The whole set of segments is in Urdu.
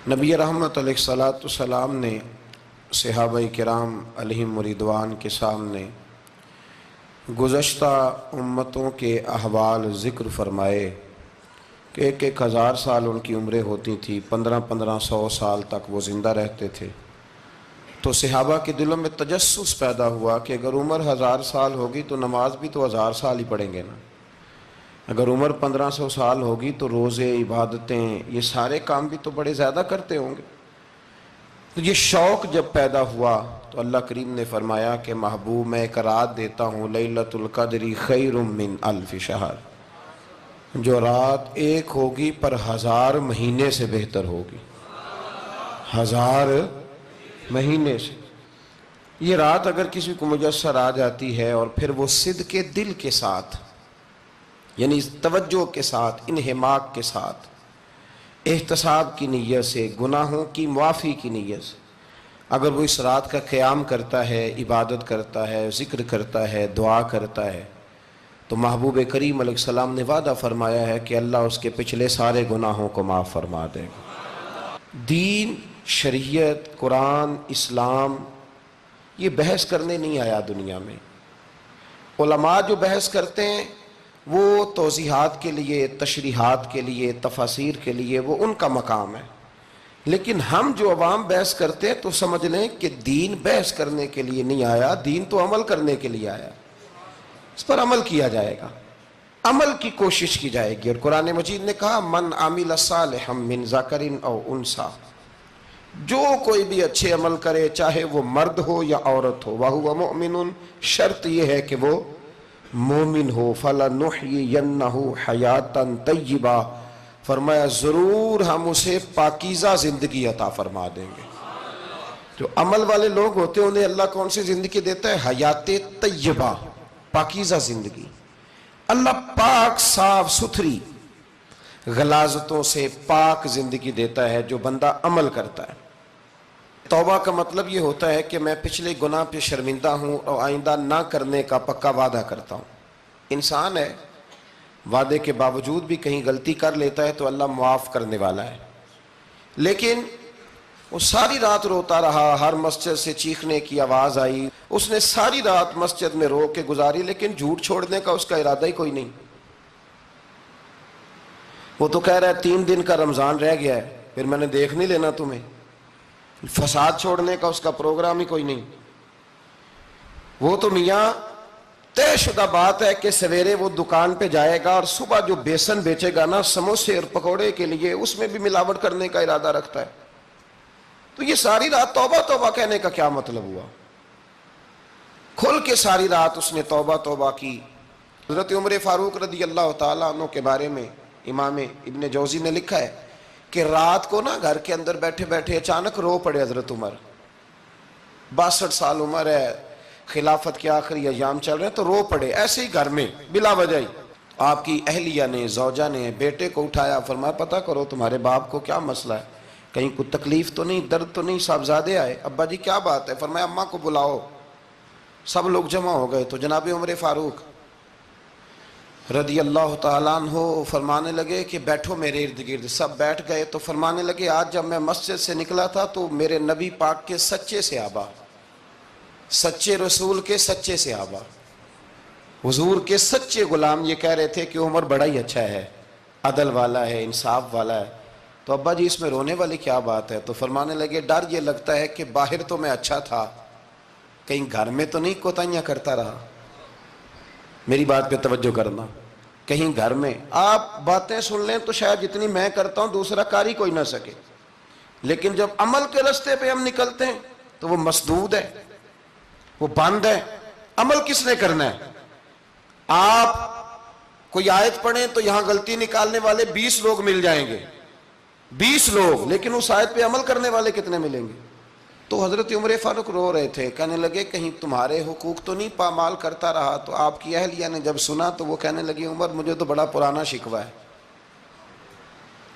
نبی رحمت علیہ الصلاۃ والسلام نے صحابہ کرام علیہم رضوان کے سامنے گزشتہ امتوں کے احوال ذکر فرمائے کہ ایک ہزار سال ان کی عمریں ہوتی تھیں، 1500 سال تک وہ زندہ رہتے تھے۔ تو صحابہ کے دلوں میں تجسس پیدا ہوا کہ اگر عمر 1000 سال ہوگی تو نماز بھی تو 1000 سال ہی پڑھیں گے نا، اگر عمر 1500 سال ہوگی تو روزے، عبادتیں، یہ سارے کام بھی تو بڑے زیادہ کرتے ہوں گے۔ تو یہ شوق جب پیدا ہوا تو اللہ کریم نے فرمایا کہ محبوب میں ایک رات دیتا ہوں، لیلۃ القدر خیر من الف شہر، جو رات ایک ہوگی پر 1000 مہینے سے بہتر ہوگی، 1000 مہینے سے۔ یہ رات اگر کسی کو میسر آ جاتی ہے اور پھر وہ صدق دل کے ساتھ، یعنی توجہ کے ساتھ، انہماک کے ساتھ، احتساب کی نیت سے، گناہوں کی معافی کی نیت سے اگر وہ اس رات کا قیام کرتا ہے، عبادت کرتا ہے، ذکر کرتا ہے، دعا کرتا ہے، تو محبوب کریم علیہ السلام نے وعدہ فرمایا ہے کہ اللہ اس کے پچھلے سارے گناہوں کو معاف فرما دے گا۔ دین، شریعت، قرآن، اسلام یہ بحث کرنے نہیں آیا دنیا میں۔ علماء جو بحث کرتے ہیں وہ توضیحات کے لیے، تشریحات کے لیے، تفاسیر کے لیے، وہ ان کا مقام ہے، لیکن ہم جو عوام بحث کرتے ہیں تو سمجھ لیں کہ دین بحث کرنے کے لیے نہیں آیا، دین تو عمل کرنے کے لیے آیا، اس پر عمل کیا جائے گا، عمل کی کوشش کی جائے گی۔ اور قرآن مجید نے کہا من عمل صالحا من ذکر او انثی، جو کوئی بھی اچھے عمل کرے چاہے وہ مرد ہو یا عورت ہو، وَهُوَ مُؤْمِنٌ، شرط یہ ہے کہ وہ مومن ہو، فَلَنُحْيِيَنَّهُ حَيَاةً طَيِّبَةً، فرمایا ضرور ہم اسے پاکیزہ زندگی عطا فرما دیں گے۔ جو عمل والے لوگ ہوتے ہیں انہیں اللہ کون سی زندگی دیتا ہے؟ حیات طیبہ، پاکیزہ زندگی۔ اللہ پاک، صاف ستھری، غلاظتوں سے پاک زندگی دیتا ہے جو بندہ عمل کرتا ہے۔ توبہ کا مطلب یہ ہوتا ہے کہ میں پچھلے گناہ پہ شرمندہ ہوں اور آئندہ نہ کرنے کا پکا وعدہ کرتا ہوں۔ انسان ہے، وعدے کے باوجود بھی کہیں غلطی کر لیتا ہے تو اللہ معاف کرنے والا ہے، لیکن وہ ساری رات روتا رہا، ہر مسجد سے چیخنے کی آواز آئی، اس نے ساری رات مسجد میں رو کے گزاری، لیکن جھوٹ چھوڑنے کا اس کا ارادہ ہی کوئی نہیں۔ وہ تو کہہ رہا ہے 3 دن کا رمضان رہ گیا ہے، پھر میں نے دیکھ نہیں لینا تمہیں۔ فساد چھوڑنے کا اس کا پروگرام ہی کوئی نہیں۔ وہ تو میاں طے شدہ بات ہے کہ سویرے وہ دکان پہ جائے گا اور صبح جو بیسن بیچے گا نا سموسے اور پکوڑے کے لیے، اس میں بھی ملاوٹ کرنے کا ارادہ رکھتا ہے۔ تو یہ ساری رات توبہ توبہ کہنے کا کیا مطلب ہوا؟ کھل کے ساری رات اس نے توبہ توبہ کی۔ حضرت عمر فاروق رضی اللہ تعالیٰ عنہ کے بارے میں امام ابن جوزی نے لکھا ہے کہ رات کو نا گھر کے اندر بیٹھے بیٹھے اچانک رو پڑے حضرت عمر، 62 سال عمر ہے، خلافت کے آخری ایام چل رہے ہیں، تو رو پڑے ایسے ہی گھر میں بلا وجہ ہی۔ آپ کی اہلیہ نے، زوجہ نے بیٹے کو اٹھایا، فرمایا پتہ کرو تمہارے باپ کو کیا مسئلہ ہے، کہیں کوئی تکلیف تو نہیں، درد تو نہیں، صاحبزادے آئے؟ ابا جی کیا بات ہے؟ فرمایا اماں کو بلاؤ۔ سب لوگ جمع ہو گئے تو جناب عمر فاروق رضی اللہ تعالیٰ عنہ فرمانے لگے کہ بیٹھو میرے ارد گرد۔ سب بیٹھ گئے تو فرمانے لگے آج جب میں مسجد سے نکلا تھا تو میرے نبی پاک کے سچے صحابہ، سچے رسول کے سچے صحابہ، حضور کے سچے غلام یہ کہہ رہے تھے کہ عمر بڑا ہی اچھا ہے، عدل والا ہے، انصاف والا ہے۔ تو ابا جی اس میں رونے والی کیا بات ہے؟ تو فرمانے لگے ڈر یہ لگتا ہے کہ باہر تو میں اچھا تھا، کہیں گھر میں تو نہیں کوتاہیاں کرتا رہا۔ میری بات پہ توجہ کرنا، کہیں گھر میں آپ باتیں سن لیں تو شاید جتنی میں کرتا ہوں دوسرا کار ہی کوئی نہ سکے، لیکن جب عمل کے راستے پہ ہم نکلتے ہیں تو وہ مسدود ہے، وہ بند ہے۔ عمل کس نے کرنا ہے؟ آپ کوئی آیت پڑھیں تو یہاں غلطی نکالنے والے 20 لوگ مل جائیں گے، 20 لوگ، لیکن اس آیت پہ عمل کرنے والے کتنے ملیں گے؟ تو حضرت عمر فاروق رو رہے تھے، کہنے لگے کہیں تمہارے حقوق تو نہیں پامال کرتا رہا؟ تو آپ کی اہلیہ نے جب سنا تو وہ کہنے لگی عمر مجھے تو بڑا پرانا شکوہ ہے،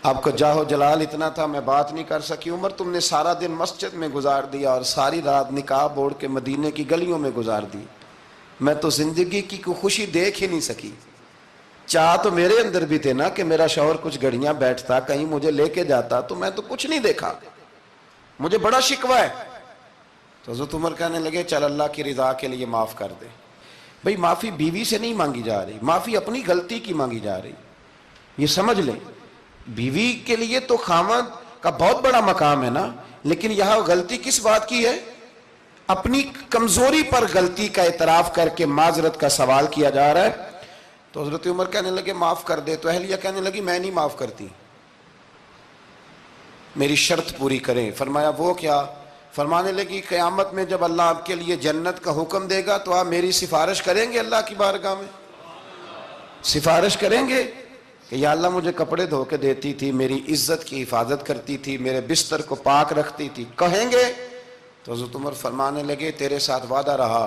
آپ کا جاہ و جلال اتنا تھا میں بات نہیں کر سکی۔ عمر تم نے سارا دن مسجد میں گزار دیا اور ساری رات نقاب اوڑھ کے مدینے کی گلیوں میں گزار دی، میں تو زندگی کی کوئی خوشی دیکھ ہی نہیں سکی۔ چاہ تو میرے اندر بھی تھے نا کہ میرا شوہر کچھ گھڑیاں بیٹھتا، کہیں مجھے لے کے جاتا، تو میں تو کچھ نہیں دیکھا، مجھے بڑا شکوہ ہے۔ تو حضرت عمر کہنے لگے چل اللہ کی رضا کے لیے معاف کر دے۔ بھئی معافی بیوی سے نہیں مانگی جا رہی، معافی اپنی غلطی کی مانگی جا رہی، یہ سمجھ لیں۔ بیوی کے لیے تو خاوند کا بہت بڑا مقام ہے نا، لیکن یہاں غلطی کس بات کی ہے؟ اپنی کمزوری پر غلطی کا اعتراف کر کے معذرت کا سوال کیا جا رہا ہے۔ تو حضرت عمر کہنے لگے معاف کر دے، تو اہلیہ کہنے لگی میں نہیں معاف کرتی، میری شرط پوری کریں۔ فرمایا وہ کیا؟ فرمانے لگی قیامت میں جب اللہ آپ کے لیے جنت کا حکم دے گا تو آپ میری سفارش کریں گے اللہ کی بارگاہ میں؟ سفارش کریں گے کہ یا اللہ مجھے کپڑے دھو کے دیتی تھی، میری عزت کی حفاظت کرتی تھی، میرے بستر کو پاک رکھتی تھی، کہیں گے؟ تو حضرت عمر فرمانے لگے تیرے ساتھ وعدہ رہا،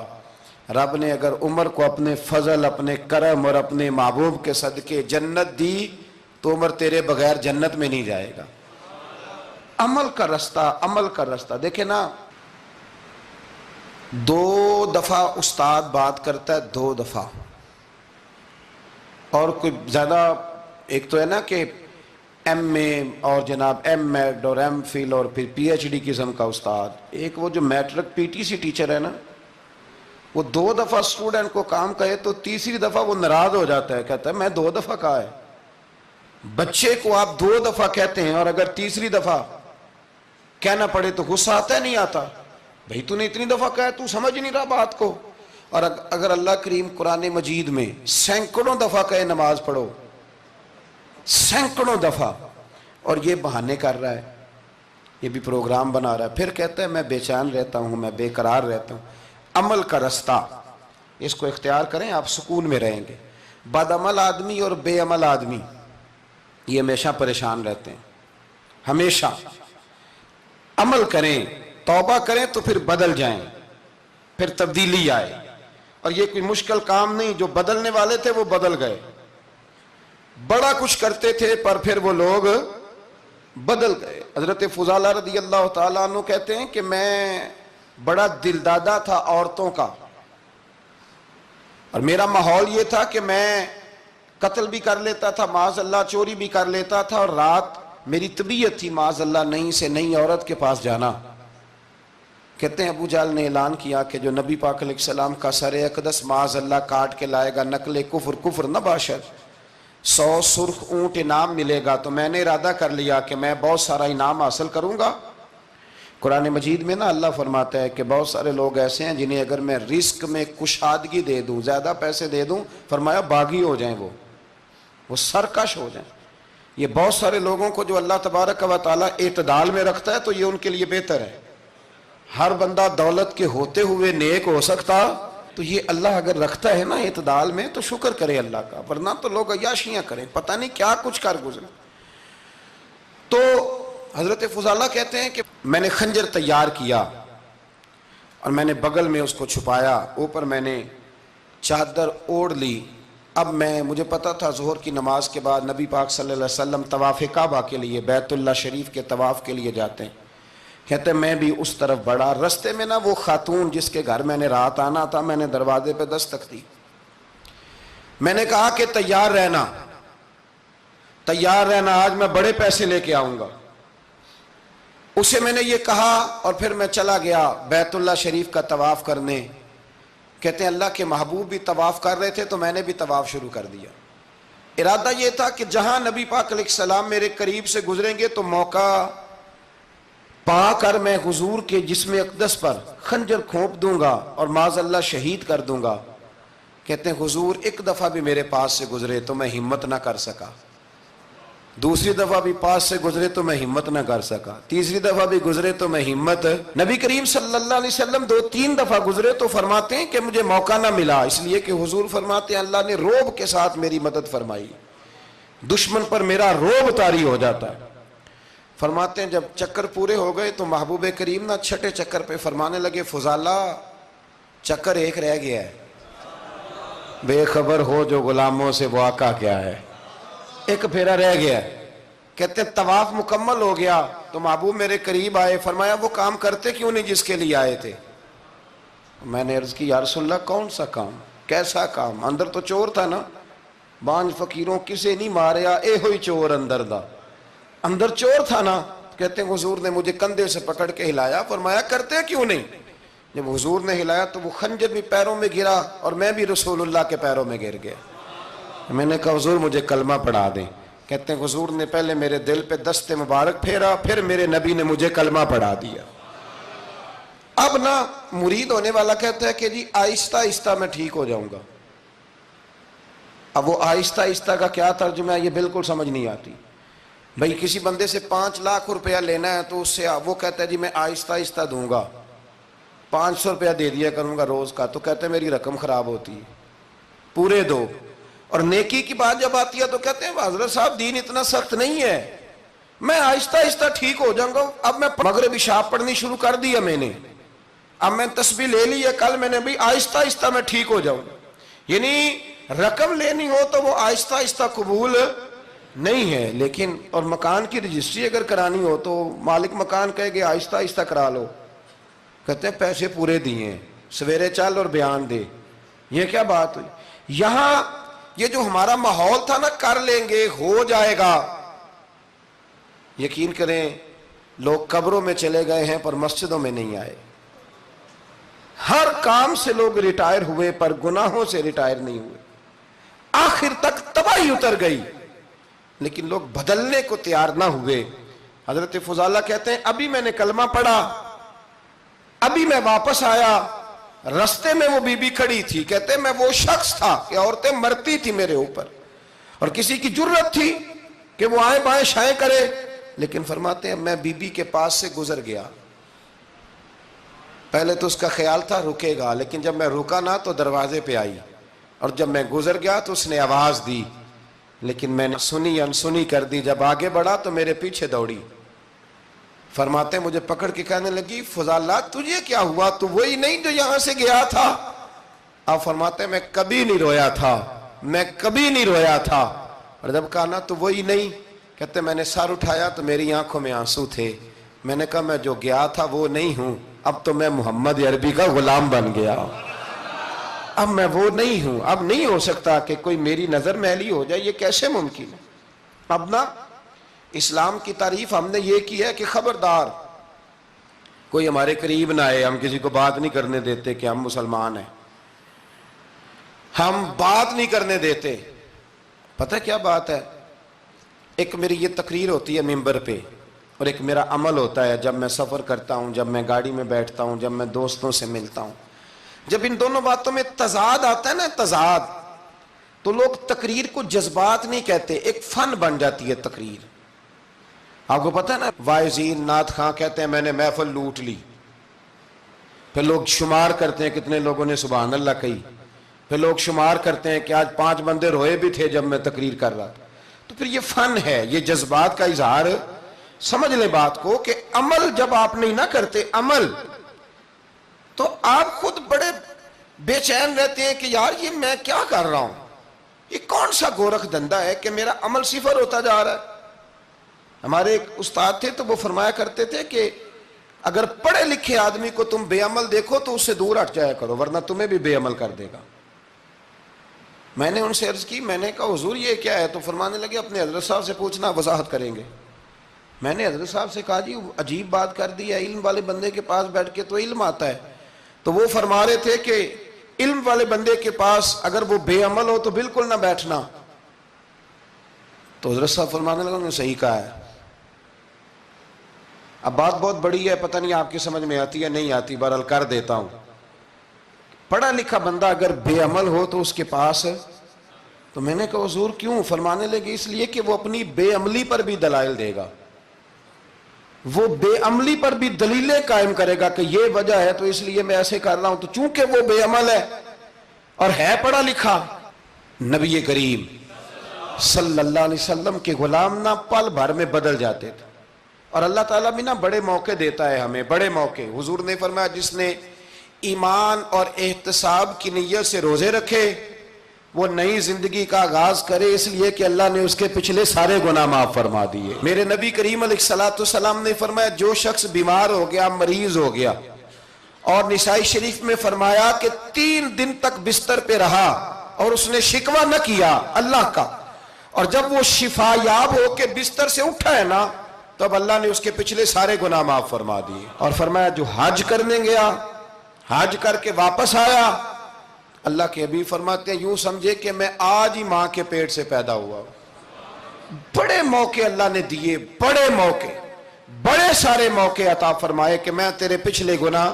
رب نے اگر عمر کو اپنے فضل، اپنے کرم اور اپنے محبوب کے صدقے جنت دی تو عمر تیرے بغیر جنت میں نہیں جائے گا۔ عمل کا رستہ، عمل کا رستہ دیکھیں نا، 2 دفعہ استاد بات کرتا ہے، 2 دفعہ، اور کوئی زیادہ، ایک تو ہے نا کہ ایم اے اور جناب ایم ایڈ اور ایم فل اور پھر پی ایچ ڈی قسم کا استاد، ایک وہ جو matric P T C teacher ہے نا، وہ 2 دفعہ اسٹوڈنٹ کو کام کہے تو تیسری دفعہ وہ ناراض ہو جاتا ہے، کہتا ہے میں 2 دفعہ کہا ہے۔ بچے کو آپ 2 دفعہ کہتے ہیں اور اگر تیسری دفعہ کہنا پڑے تو غصہ آتا ہے نہیں آتا؟ بھئی تو نے اتنی دفعہ کہا ہے، تو سمجھ نہیں رہا بات کو۔ اور اگر اللہ کریم قرآن مجید میں سینکڑوں دفعہ کہے نماز پڑھو، سینکڑوں دفعہ، اور یہ بہانے کر رہا ہے، یہ بھی پروگرام بنا رہا ہے، پھر کہتا ہے میں بے چین رہتا ہوں، میں بے قرار رہتا ہوں۔ عمل کا رستہ اس کو اختیار کریں، آپ سکون میں رہیں گے۔ بد عمل آدمی اور بے عمل آدمی یہ ہمیشہ پریشان رہتے ہیں، ہمیشہ۔ عمل کریں، توبہ کریں تو پھر بدل جائیں، پھر تبدیلی آئے، اور یہ کوئی مشکل کام نہیں، جو بدلنے والے تھے وہ بدل گئے، بڑا کچھ کرتے تھے پر پھر وہ لوگ بدل گئے۔ حضرت فضالہ رضی اللہ تعالیٰ عنہ کہتے ہیں کہ میں بڑا دلدادہ تھا عورتوں کا، اور میرا ماحول یہ تھا کہ میں قتل بھی کر لیتا تھا، معاذ اللہ چوری بھی کر لیتا تھا، اور رات میری طبیعت تھی معاذ اللہ نہیں سے نئی عورت کے پاس جانا۔ کہتے ہیں ابو جہل نے اعلان کیا کہ جو نبی پاک علیہ السلام کا سر اقدس معاذ اللہ کاٹ کے لائے گا، نقل کفر، کفر نہ باشد، 100 سرخ اونٹ انعام ملے گا۔ تو میں نے ارادہ کر لیا کہ میں بہت سارا انعام حاصل کروں گا۔ قرآن مجید میں نا اللہ فرماتا ہے کہ بہت سارے لوگ ایسے ہیں جنہیں اگر میں رزق میں کشادگی دے دوں، زیادہ پیسے دے دوں، فرمایا باغی ہو جائیں، وہ سرکش ہو جائیں۔ یہ بہت سارے لوگوں کو جو اللہ تبارک و تعالیٰ اعتدال میں رکھتا ہے تو یہ ان کے لیے بہتر ہے۔ ہر بندہ دولت کے ہوتے ہوئے نیک ہو سکتا، تو یہ اللہ اگر رکھتا ہے نا اعتدال میں تو شکر کرے اللہ کا، ورنہ تو لوگ عیاشیاں کریں، پتہ نہیں کیا کچھ کر گزرے۔ تو حضرت فضالہ کہتے ہیں کہ میں نے خنجر تیار کیا اور میں نے بغل میں اس کو چھپایا، اوپر میں نے چادر اوڑھ لی۔ اب مجھے پتا تھا ظہر کی نماز کے بعد نبی پاک صلی اللہ علیہ وسلم طواف کعبہ کے لیے، بیت اللہ شریف کے طواف کے لیے جاتے ہیں۔ کہتے ہیں میں بھی اس طرف بڑھا، رستے میں نا وہ خاتون جس کے گھر میں نے رات آنا تھا، میں نے دروازے پہ دستک دی، میں نے کہا کہ تیار رہنا، تیار رہنا، آج میں بڑے پیسے لے کے آؤں گا۔ اسے میں نے یہ کہا اور پھر میں چلا گیا بیت اللہ شریف کا طواف کرنے۔ کہتے ہیں اللہ کے محبوب بھی طواف کر رہے تھے تو میں نے بھی طواف شروع کر دیا۔ ارادہ یہ تھا کہ جہاں نبی پاک علیہ السلام میرے قریب سے گزریں گے تو موقع پا کر میں حضور کے جسم اقدس پر خنجر کھونپ دوں گا اور معاذ اللہ شہید کر دوں گا۔ کہتے ہیں حضور ایک دفعہ بھی میرے پاس سے گزرے تو میں ہمت نہ کر سکا، دوسری دفعہ بھی پاس سے گزرے تو میں ہمت نہ کر سکا، تیسری دفعہ بھی گزرے تو میں ہمت، نبی کریم صلی اللہ علیہ وسلم 2-3 دفعہ گزرے تو فرماتے ہیں کہ مجھے موقع نہ ملا، اس لیے کہ حضور فرماتے ہیں اللہ نے روب کے ساتھ میری مدد فرمائی، دشمن پر میرا روب طاری ہو جاتا ہے۔ فرماتے ہیں جب چکر پورے ہو گئے تو محبوب کریم نہ چھٹے چکر پہ فرمانے لگے فضالہ چکر ایک رہ گیا ہے، بے خبر ہو جو غلاموں سے وہ آقا کیا ہے، ایک پھیرا رہ گیا ہے۔ کہتے ہیں طواف مکمل ہو گیا تو محبوب میرے قریب آئے، فرمایا وہ کام کرتے کیوں نہیں جس کے لیے آئے تھے؟ میں نے عرض کی یا رسول اللہ کون سا کام، کیسا کام؟ اندر تو چور تھا نا۔ بانج فقیروں کسے نہیں ماریا اے ہوئی چور اندر دا، اندر چور تھا نا. کہتے ہیں حضور نے مجھے کندھے سے پکڑ کے ہلایا، فرمایا کرتے کیوں نہیں؟ جب حضور نے ہلایا تو وہ خنجر بھی پیروں میں گرا اور میں بھی رسول اللہ کے پیروں میں گر گیا. میں نے کہا حضور مجھے کلمہ پڑھا دیں. کہتے ہیں حضور نے پہلے میرے دل پہ دست مبارک پھیرا، پھر میرے نبی نے مجھے کلمہ پڑھا دیا. اب نا مرید ہونے والا کہتا ہے کہ جی آہستہ آہستہ میں ٹھیک ہو جاؤں گا. اب وہ آہستہ آہستہ کا کیا ترجمہ ہے یہ بالکل سمجھ نہیں آتی. بھئی کسی بندے سے 5 لاکھ روپیہ لینا ہے تو اس سے وہ کہتا ہے جی میں آہستہ آہستہ دوں گا، 500 روپیہ دے دیا کروں گا روز کا، تو کہتے ہیں میری رقم خراب ہوتی ہے، پورے دو. اور نیکی کی بات جب آتی ہے تو کہتے ہیں حضرت صاحب دین اتنا سخت نہیں ہے، میں آہستہ آہستہ ٹھیک ہو جاؤں گا. اب میں مغرب عشاء پڑھنی شروع کر دیا میں نے، اب میں تسبیح لے لی ہے کل میں نے، بھی آہستہ آہستہ میں ٹھیک ہو جاؤں. یعنی رقم لینی ہو تو وہ آہستہ آہستہ قبول نہیں ہے. لیکن اور مکان کی رجسٹری اگر کرانی ہو تو مالک مکان کہے گے آہستہ آہستہ کرا لو. کہتے ہیں پیسے پورے دیے، سویرے چل اور بیان دے. یہ کیا بات ہوئی؟ یہاں یہ جو ہمارا ماحول تھا نا کر لیں گے ہو جائے گا، یقین کریں لوگ قبروں میں چلے گئے ہیں پر مسجدوں میں نہیں آئے. ہر کام سے لوگ ریٹائر ہوئے پر گناہوں سے ریٹائر نہیں ہوئے. آخر تک تباہی اتر گئی لیکن لوگ بدلنے کو تیار نہ ہوئے. حضرت فضالہ کہتے ہیں ابھی میں نے کلمہ پڑھا، ابھی میں واپس آیا، رستے میں وہ بی بی کھڑی تھی. کہتے ہیں میں وہ شخص تھا کہ عورتیں مرتی تھی میرے اوپر اور کسی کی جرت تھی کہ وہ آئیں بائیں شائیں کرے، لیکن فرماتے ہیں میں بی بی کے پاس سے گزر گیا. پہلے تو اس کا خیال تھا رکے گا، لیکن جب میں رکا نہ تو دروازے پہ آئی، اور جب میں گزر گیا تو اس نے آواز دی، لیکن میں نے سنی انسنی کر دی. جب آگے بڑھا تو میرے پیچھے دوڑی. فرماتے ہیں مجھے پکڑ کے کہنے لگی فضالہ تجھے کیا ہوا، تو وہی نہیں جو یہاں سے گیا تھا؟ آپ فرماتے ہیں میں کبھی نہیں رویا تھا، میں کبھی نہیں رویا تھا. اور جب کہا نا تو وہی نہیں، کہتے میں نے سر اٹھایا تو میری آنکھوں میں آنسو تھے. میں نے کہا میں جو گیا تھا وہ نہیں ہوں، اب تو میں محمد عربی کا غلام بن گیا، اب میں وہ نہیں ہوں. اب نہیں ہو سکتا کہ کوئی میری نظر میلی ہو جائے، یہ کیسے ممکن ہے؟ اب نا اسلام کی تعریف ہم نے یہ کی ہے کہ خبردار کوئی ہمارے قریب نہ آئے. ہم کسی کو بات نہیں کرنے دیتے کہ ہم مسلمان ہیں، ہم بات نہیں کرنے دیتے. پتہ کیا بات ہے؟ ایک میری یہ تقریر ہوتی ہے ممبر پہ، اور ایک میرا عمل ہوتا ہے جب میں سفر کرتا ہوں، جب میں گاڑی میں بیٹھتا ہوں، جب میں دوستوں سے ملتا ہوں. جب ان دونوں باتوں میں تضاد آتا ہے نا، تضاد، تو لوگ تقریر کو جذبات نہیں کہتے، ایک فن بن جاتی ہے تقریر. آپ کو پتہ ہے نا وائزین نعت خواں کہتے ہیں میں نے محفل لوٹ لی، پھر لوگ شمار کرتے ہیں کتنے لوگوں نے سبحان اللہ کہی، پھر لوگ شمار کرتے ہیں کہ آج 5 بندے روئے بھی تھے جب میں تقریر کر رہا تھا. تو پھر یہ فن ہے، یہ جذبات کا اظہار. سمجھ لیں بات کو کہ عمل جب آپ نہیں نہ کرتے عمل، تو آپ خود بڑے بے چین رہتے ہیں کہ یار یہ میں کیا کر رہا ہوں، یہ کون سا گورکھ دھندا ہے کہ میرا عمل صفر ہوتا جا رہا ہے. ہمارے ایک استاد تھے تو وہ فرمایا کرتے تھے کہ اگر پڑھے لکھے آدمی کو تم بے عمل دیکھو تو اس سے دور ہٹ جایا کرو ورنہ تمہیں بھی بے عمل کر دے گا. میں نے ان سے عرض کی، میں نے کہا حضور یہ کیا ہے؟ تو فرمانے لگے اپنے حضرت صاحب سے پوچھنا، وضاحت کریں گے. میں نے حضرت صاحب سے کہا جی عجیب بات کر دی ہے، علم والے بندے کے پاس بیٹھ کے تو علم آتا ہے. تو وہ فرما رہے تھے کہ علم والے بندے کے پاس اگر وہ بے عمل ہو تو بالکل نہ بیٹھنا. تو حضرت صاحب فرمانے لگا انہوں نے صحیح کہا ہے. اب بات بہت بڑی ہے، پتہ نہیں آپ کی سمجھ میں آتی ہے نہیں آتی، بہرحال کر دیتا ہوں. پڑھا لکھا بندہ اگر بے عمل ہو تو اس کے پاس، تو میں نے کہا حضور کیوں؟ فرمانے لگے اس لیے کہ وہ اپنی بے عملی پر بھی دلائل دے گا، وہ بے عملی پر بھی دلیلیں قائم کرے گا کہ یہ وجہ ہے تو اس لیے میں ایسے کر رہا ہوں. تو چونکہ وہ بے عمل ہے اور ہے پڑھا لکھا، نبی کریم صلی اللہ علیہ وسلم کے غلام نہ پل بھر میں بدل جاتے تھے. اور اللہ تعالیٰ بھی نا بڑے موقع دیتا ہے ہمیں، بڑے موقع. حضور نے فرمایا جس نے ایمان اور احتساب کی نیت سے روزے رکھے وہ نئی زندگی کا آغاز کرے، اس لیے کہ اللہ نے اس کے پچھلے سارے گناہ معاف فرما دیے. میرے نبی کریم علیہ السلام نے فرمایا جو شخص بیمار ہو گیا، مریض ہو گیا، اور نسائی شریف میں فرمایا کہ 3 دن تک بستر پہ رہا اور اس نے شکوہ نہ کیا اللہ کا، اور جب وہ شفا یاب ہو کے بستر سے اٹھا ہے نا، تب اللہ نے اس کے پچھلے سارے گناہ معاف فرما دیے، اور فرمایا جو حج کرنے گیا، حج کر کے واپس آیا، اللہ کے حبیب فرماتے ہیں یوں سمجھے کہ میں آج ہی ماں کے پیٹ سے پیدا ہوا۔ بڑے موقع اللہ نے دیے، بڑے موقع، بڑے سارے موقع عطا فرمائے کہ میں تیرے پچھلے گناہ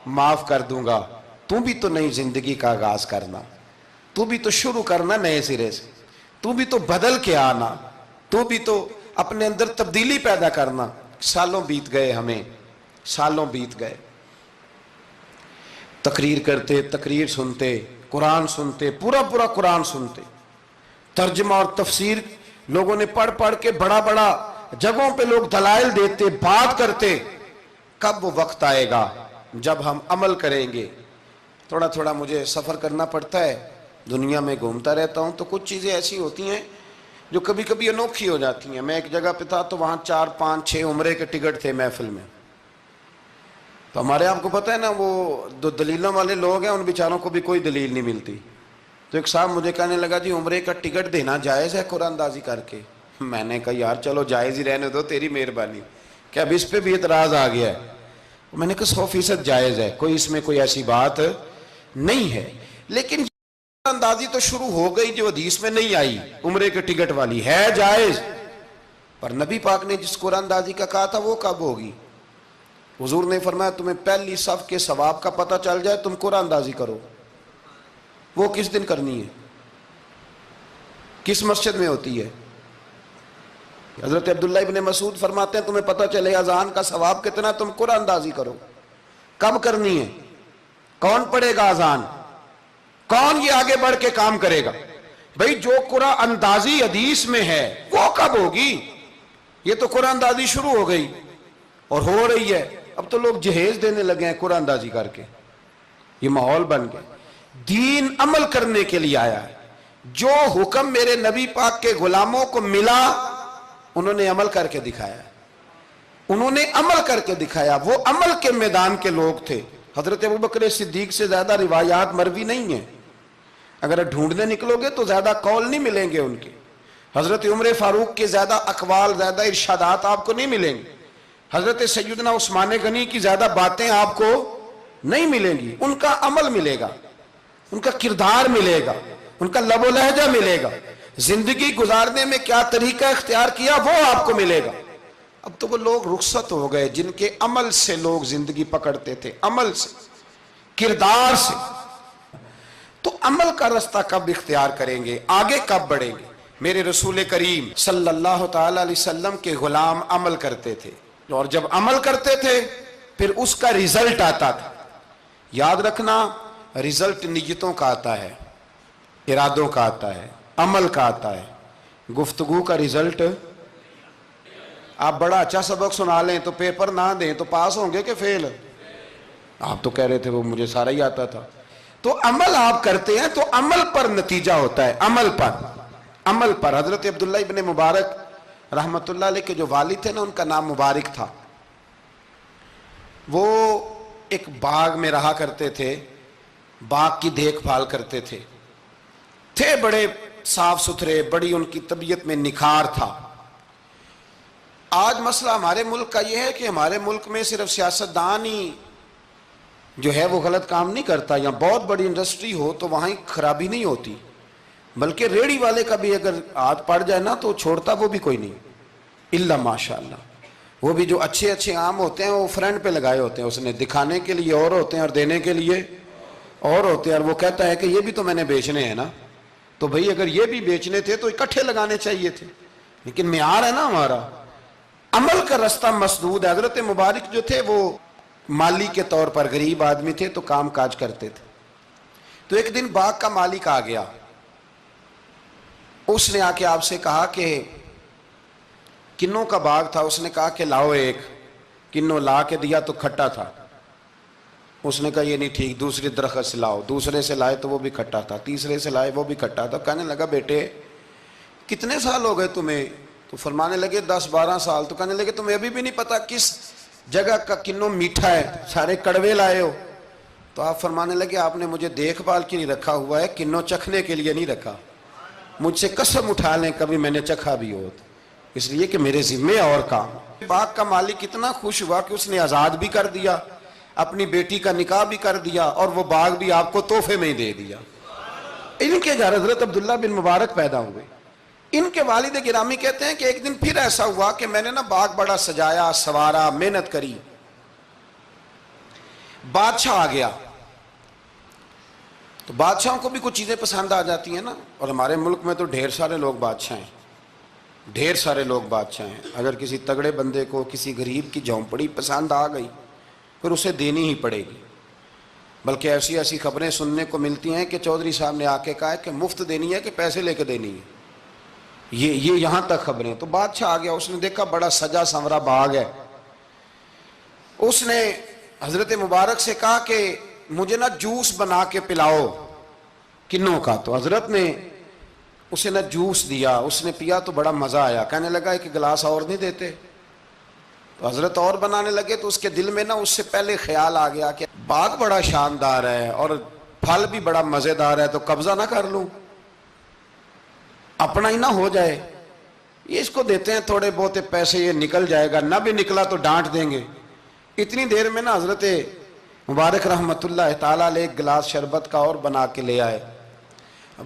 معاف کر دوں گا، تو بھی تو نئی زندگی کا آغاز کرنا، تو بھی تو شروع کرنا نئے سرے سے، تو بھی تو بدل کے آنا، تو بھی تو اپنے اندر تبدیلی پیدا کرنا۔ سالوں بیت گئے، ہمیں سالوں بیت گئے، تقریر کرتے، تقریر سنتے، قرآن سنتے، پورا پورا قرآن سنتے، ترجمہ اور تفسیر لوگوں نے پڑھ پڑھ کے بڑا بڑا جگہوں پہ لوگ دلائل دیتے، بات کرتے۔ کب وہ وقت آئے گا جب ہم عمل کریں گے؟ تھوڑا تھوڑا مجھے سفر کرنا پڑتا ہے، دنیا میں گھومتا رہتا ہوں، تو کچھ چیزیں ایسی ہوتی ہیں جو کبھی کبھی انوکھی ہو جاتی ہیں۔ میں ایک جگہ پہ تھا تو وہاں 4 5 6 عمرے کے ٹکٹ تھے محفل میں، تو ہمارے آپ کو پتہ ہے نا وہ جو دلیلوں والے لوگ ہیں ان بیچاروں کو بھی کوئی دلیل نہیں ملتی، تو ایک صاحب مجھے کہنے لگا جی عمرے کا ٹکٹ دینا جائز ہے قرآن اندازی کر کے؟ میں نے کہا یار چلو جائز ہی رہنے دو، تیری مہربانی، کہ اب اس پہ بھی اعتراض آ گیا ہے۔ میں نے کہا 100% جائز ہے، کوئی اس میں کوئی ایسی بات نہیں ہے، لیکن اندازی تو شروع ہو گئی جو حدیث میں نہیں آئی، عمرے کے ٹکٹ والی ہے جائز، پر نبی پاک نے جس قرآن اندازی کا کہا تھا وہ کب ہوگی؟ حضور نے فرمایا تمہیں پہلی صف کے ثواب کا پتہ چل جائے تم قرآن اندازی کرو، وہ کس دن کرنی ہے، کس مسجد میں ہوتی ہے؟ حضرت عبداللہ ابن مسعود فرماتے ہیں تمہیں پتہ چلے اذان کا ثواب کتنا، تم قرآن اندازی کرو۔ کب کرنی ہے؟ کون پڑھے گا اذان؟ کون یہ آگے بڑھ کے کام کرے گا؟ بھئی جو قرآن اندازی حدیث میں ہے وہ کب ہوگی؟ یہ تو قرآن اندازی شروع ہو گئی اور ہو رہی ہے، اب تو لوگ جہیز دینے لگے ہیں قرآن اندازی کر کے، یہ ماحول بن گیا۔ دین عمل کرنے کے لیے آیا ہے، جو حکم میرے نبی پاک کے غلاموں کو ملا انہوں نے عمل کر کے دکھایا، انہوں نے عمل کر کے دکھایا، وہ عمل کے میدان کے لوگ تھے۔ حضرت ابوبکر صدیق سے زیادہ روایات مروی نہیں ہیں، اگر ڈھونڈنے نکلو گے تو زیادہ قول نہیں ملیں گے ان کے۔ حضرت عمر فاروق کے زیادہ اقوال، زیادہ ارشادات آپ کو نہیں ملیں گے۔ حضرت سیدنا عثمان غنی کی زیادہ باتیں آپ کو نہیں ملیں گی، ان کا عمل ملے گا، ان کا کردار ملے گا، ان کا لب و لہجہ ملے گا، زندگی گزارنے میں کیا طریقہ اختیار کیا وہ آپ کو ملے گا۔ اب تو وہ لوگ رخصت ہو گئے جن کے عمل سے لوگ زندگی پکڑتے تھے، عمل سے، کردار سے۔ تو عمل کا رستہ کب اختیار کریں گے؟ آگے کب بڑھیں گے؟ میرے رسول کریم صلی اللہ تعالی علیہ وسلم کے غلام عمل کرتے تھے، اور جب عمل کرتے تھے پھر اس کا رزلٹ آتا تھا۔ یاد رکھنا، رزلٹ نیتوں کا آتا ہے، ارادوں کا آتا ہے، عمل کا آتا ہے۔ گفتگو کا رزلٹ، آپ بڑا اچھا سبق سنا لیں تو پیپر نہ دیں تو پاس ہوں گے کہ فیل؟ آپ تو کہہ رہے تھے وہ مجھے سارا ہی آتا تھا۔ تو عمل آپ کرتے ہیں تو عمل پر نتیجہ ہوتا ہے، عمل پر، عمل پر۔ حضرت عبداللہ ابن مبارک رحمت اللہ علیہ کے جو والد تھے نا، ان کا نام مبارک تھا، وہ ایک باغ میں رہا کرتے تھے، باغ کی دیکھ بھال کرتے تھے، بڑے صاف ستھرے، بڑی ان کی طبیعت میں نکھار تھا۔ آج مسئلہ ہمارے ملک کا یہ ہے کہ ہمارے ملک میں صرف سیاستدان ہی جو ہے وہ غلط کام نہیں کرتا، یا بہت بڑی انڈسٹری ہو تو وہاں ہی خرابی نہیں ہوتی، بلکہ ریڑھی والے کا بھی اگر ہاتھ پڑ جائے نا تو چھوڑتا وہ بھی کوئی نہیں، الا ماشاءاللہ۔ وہ بھی جو اچھے اچھے آم ہوتے ہیں وہ فرنٹ پہ لگائے ہوتے ہیں، اس نے دکھانے کے لیے اور ہوتے ہیں اور دینے کے لیے اور ہوتے ہیں، اور وہ کہتا ہے کہ یہ بھی تو میں نے بیچنے ہیں نا، تو بھئی اگر یہ بھی بیچنے تھے تو اکٹھے لگانے چاہیے تھے، لیکن معیار ہے نا ہمارا، عمل کا رستہ مسدود ہے۔ حضرت مبارک جو تھے وہ مالی کے طور پر غریب آدمی تھے تو کام کاج کرتے تھے۔ تو ایک دن باغ کا مالک آ گیا، اس نے آ کے آپ سے کہا کہ کنوں کا باغ تھا، اس نے کہا کہ لاؤ ایک، کنوں لا کے دیا تو کھٹا تھا، اس نے کہا یہ نہیں ٹھیک، دوسری درخت سے لاؤ، دوسرے سے لائے تو وہ بھی کھٹا تھا، تیسرے سے لائے وہ بھی کھٹا تھا۔ کہنے لگا بیٹے کتنے سال ہو گئے تمہیں؟ تو فرمانے لگے 10-12 سال۔ تو کہنے لگے تمہیں ابھی بھی نہیں پتا کس جگہ کا کنوں میٹھا ہے، سارے کڑوے لائے ہو؟ تو آپ فرمانے لگے آپ نے مجھے دیکھ بھال کے لیے رکھا ہوا ہے، کنوں چکھنے کے لیے نہیں رکھا۔ مجھ سے قسم اٹھا لیں کبھی میں نے چکھا بھی ہو، اس لیے کہ میرے ذمے اور کام۔ باغ کا مالک اتنا خوش ہوا کہ اس نے آزاد بھی کر دیا، اپنی بیٹی کا نکاح بھی کر دیا، اور وہ باغ بھی آپ کو تحفے میں ہی دے دیا۔ ان کے گھر حضرت عبداللہ بن مبارک پیدا ہوئے۔ ان کے والد گرامی کہتے ہیں کہ ایک دن پھر ایسا ہوا کہ میں نے نا باغ بڑا سجایا، سوارا، محنت کری، بادشاہ آ گیا۔ تو بادشاہوں کو بھی کچھ چیزیں پسند آ جاتی ہیں نا، اور ہمارے ملک میں تو ڈھیر سارے لوگ بادشاہ ہیں، ڈھیر سارے لوگ بادشاہ ہیں۔ اگر کسی تگڑے بندے کو کسی غریب کی جھونپڑی پسند آ گئی پھر اسے دینی ہی پڑے گی، بلکہ ایسی ایسی خبریں سننے کو ملتی ہیں کہ چودھری صاحب نے آ کے کہا ہے کہ مفت دینی ہے کہ پیسے لے کے دینی ہے، یہ یہاں تک خبریں۔ تو بادشاہ آ گیا، اس نے دیکھا بڑا سجا سنورا باغ ہے، اس نے حضرت مبارک سے کہا کہ مجھے نا جوس بنا کے پلاؤ کنوں کا۔ تو حضرت نے اسے نا جوس دیا، اس نے پیا تو بڑا مزہ آیا، کہنے لگا ایک گلاس اور نہیں دیتے؟ تو حضرت اور بنانے لگے تو اس کے دل میں نا اس سے پہلے خیال آ گیا کہ باغ بڑا شاندار ہے اور پھل بھی بڑا مزیدار ہے، تو قبضہ نہ کر لوں، اپنا ہی نہ ہو جائے، یہ اس کو دیتے ہیں تھوڑے بہت پیسے، یہ نکل جائے گا، نہ بھی نکلا تو ڈانٹ دیں گے۔ اتنی دیر میں نا حضرت مبارک رحمت اللہ تعالیٰ علیہ ایک گلاس شربت کا اور بنا کے لے آئے،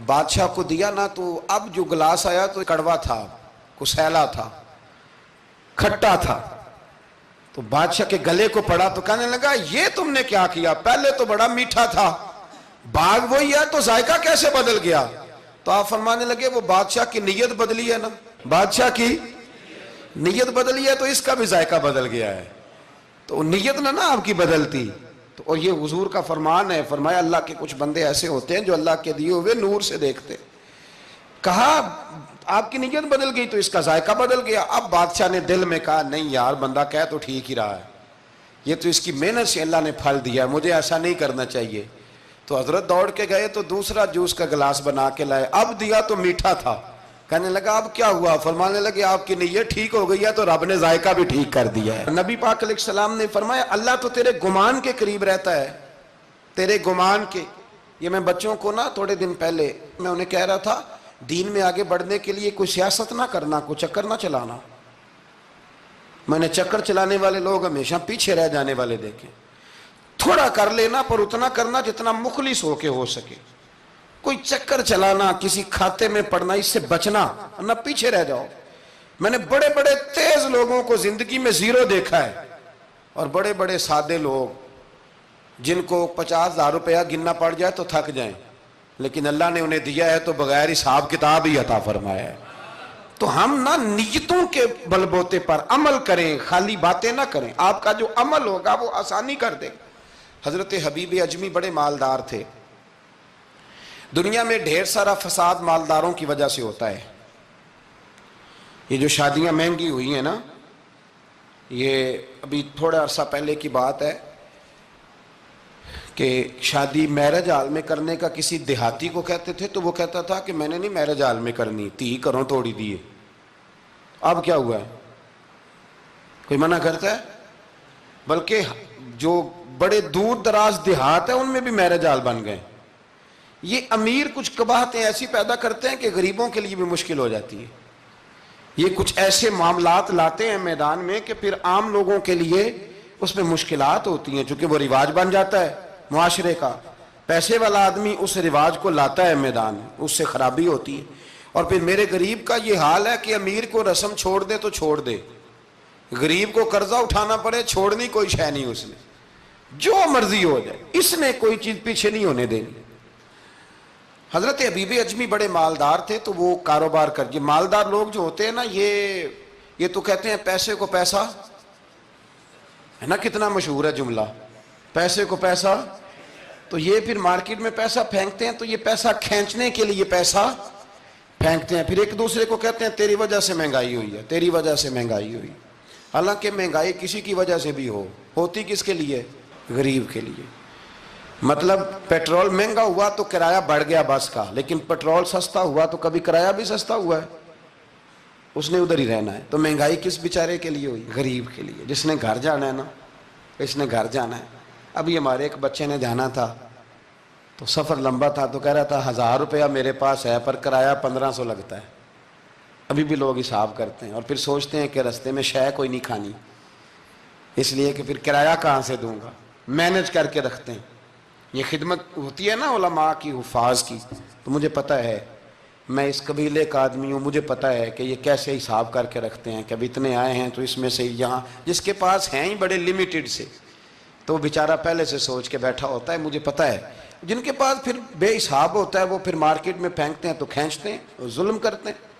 بادشاہ کو دیا نا، تو اب جو گلاس آیا تو کڑوا تھا، کسیلا تھا، کھٹا تھا۔ تو بادشاہ کے گلے کو پڑا تو کہنے لگا یہ تم نے کیا کیا؟ پہلے تو بڑا میٹھا تھا، باغ وہی ہے تو ذائقہ کیسے بدل گیا؟ تو آپ فرمانے لگے وہ بادشاہ کی نیت بدلی ہے نا، بادشاہ کی نیت بدلی ہے تو اس کا بھی ذائقہ بدل گیا ہے، تو نیت نہ آپ کی بدلتی۔ تو اور یہ حضور کا فرمان ہے، فرمایا اللہ کے کچھ بندے ایسے ہوتے ہیں جو اللہ کے دیے ہوئے نور سے دیکھتے۔ کہا آپ کی نیت بدل گئی تو اس کا ذائقہ بدل گیا۔ اب بادشاہ نے دل میں کہا نہیں یار، بندہ کہہ تو ٹھیک ہی رہا ہے، یہ تو اس کی محنت سے اللہ نے پھل دیا ہے، مجھے ایسا نہیں کرنا چاہیے۔ تو حضرت دوڑ کے گئے تو دوسرا جوس کا گلاس بنا کے لائے، اب دیا تو میٹھا تھا، کہنے لگا اب کیا ہوا؟ فرمانے لگے آپ کی نیت ٹھیک ہو گئی ہے تو رب نے ذائقہ بھی ٹھیک کر دیا ہے۔ نبی پاک علیہ السلام نے فرمایا اللہ تو تیرے گمان کے قریب رہتا ہے، تیرے گمان کے۔ یہ میں بچوں کو نا تھوڑے دن پہلے میں انہیں کہہ رہا تھا دین میں آگے بڑھنے کے لیے کوئی سیاست نہ کرنا، کوئی چکر نہ چلانا۔ میں نے چکر چلانے والے لوگ ہمیشہ پیچھے رہ جانے والے دیکھے۔ تھوڑا کر لینا پر اتنا کرنا جتنا مخلص ہو کے ہو سکے۔ کوئی چکر چلانا، کسی کھاتے میں پڑنا، اس سے بچنا، نہ پیچھے رہ جاؤ۔ میں نے بڑے بڑے تیز لوگوں کو زندگی میں زیرو دیکھا ہے، اور بڑے بڑے سادے لوگ جن کو 50,000 روپیہ گننا پڑ جائے تو تھک جائیں، لیکن اللہ نے انہیں دیا ہے تو بغیر حساب کتاب ہی عطا فرمایا ہے۔ تو ہم نہ نیتوں کے بل بوتے پر عمل کریں، خالی باتیں نہ کریں، آپ کا جو عمل ہوگا وہ آسانی کر دے۔ حضرت حبیب اجمی بڑے مالدار تھے۔ دنیا میں ڈھیر سارا فساد مالداروں کی وجہ سے ہوتا ہے۔ یہ جو شادیاں مہنگی ہوئی ہیں نا، یہ ابھی تھوڑا عرصہ پہلے کی بات ہے کہ شادی میرج ہال میں کرنے کا کسی دیہاتی کو کہتے تھے تو وہ کہتا تھا کہ میں نے نہیں میرج ہال میں کرنی، تھی کروں توڑی دیے۔ اب کیا ہوا ہے؟ کوئی منع کرتا ہے؟ بلکہ جو بڑے دور دراز دیہات ہیں ان میں بھی میرج ہال بن گئے۔ یہ امیر کچھ قباحتیں ایسی پیدا کرتے ہیں کہ غریبوں کے لیے بھی مشکل ہو جاتی ہے۔ یہ کچھ ایسے معاملات لاتے ہیں میدان میں کہ پھر عام لوگوں کے لیے اس میں مشکلات ہوتی ہیں، چونکہ وہ رواج بن جاتا ہے معاشرے کا۔ پیسے والا آدمی اس رواج کو لاتا ہے میدان، اس سے خرابی ہوتی ہے۔ اور پھر میرے غریب کا یہ حال ہے کہ امیر کو رسم چھوڑ دے تو چھوڑ دے، غریب کو قرضہ اٹھانا پڑے، چھوڑنی کوئی شے نہیں اس نے، جو مرضی ہو جائے، اس نے کوئی چیز پیچھے نہیں ہونے دینی۔ حضرت حبیب اجمی بڑے مالدار تھے تو وہ کاروبار کر یہ مالدار لوگ جو ہوتے ہیں نا، یہ تو کہتے ہیں پیسے کو پیسہ ہے نا، کتنا مشہور ہے جملہ، پیسے کو پیسہ۔ تو یہ پھر مارکیٹ میں پیسہ پھینکتے ہیں تو یہ پیسہ کھینچنے کے لیے پیسہ پھینکتے ہیں، پھر ایک دوسرے کو کہتے ہیں تیری وجہ سے مہنگائی ہوئی ہے، تیری وجہ سے مہنگائی ہوئی۔ حالانکہ مہنگائی کسی کی وجہ سے بھی ہوتی کس کے لیے؟ غریب کے لیے۔ مطلب پیٹرول مہنگا ہوا تو کرایہ بڑھ گیا بس کا، لیکن پیٹرول سستا ہوا تو کبھی کرایہ بھی سستا ہوا ہے، اس نے ادھر ہی رہنا ہے۔ تو مہنگائی کس بیچارے کے لیے ہوئی؟ غریب کے لیے، جس نے گھر جانا ہے نا، اس نے گھر جانا ہے۔ ابھی ہمارے ایک بچے نے جانا تھا تو سفر لمبا تھا تو کہہ رہا تھا 1000 روپیہ میرے پاس ہے پر کرایہ 1500 لگتا ہے. ابھی بھی لوگ حساب کرتے ہیں اور پھر سوچتے ہیں کہ رستے میں شے کوئی نہیں کھانی، اس لیے کہ پھر کرایہ کہاں سے دوں گا، مینج کر کے رکھتے ہیں. یہ خدمت ہوتی ہے نا علماء کی، حفاظ کی. تو مجھے پتہ ہے، میں اس قبیلے کا آدمی ہوں، مجھے پتہ ہے کہ یہ کیسے حساب کر کے رکھتے ہیں کہ اب اتنے آئے ہیں تو اس میں سے یہاں جس کے پاس ہیں ہی بڑے لمیٹڈ سے تو وہ بیچارہ پہلے سے سوچ کے بیٹھا ہوتا ہے. مجھے پتہ ہے جن کے پاس پھر بے حساب ہوتا ہے وہ پھر مارکیٹ میں پھینکتے ہیں تو کھینچتے ہیں، ظلم کرتے ہیں.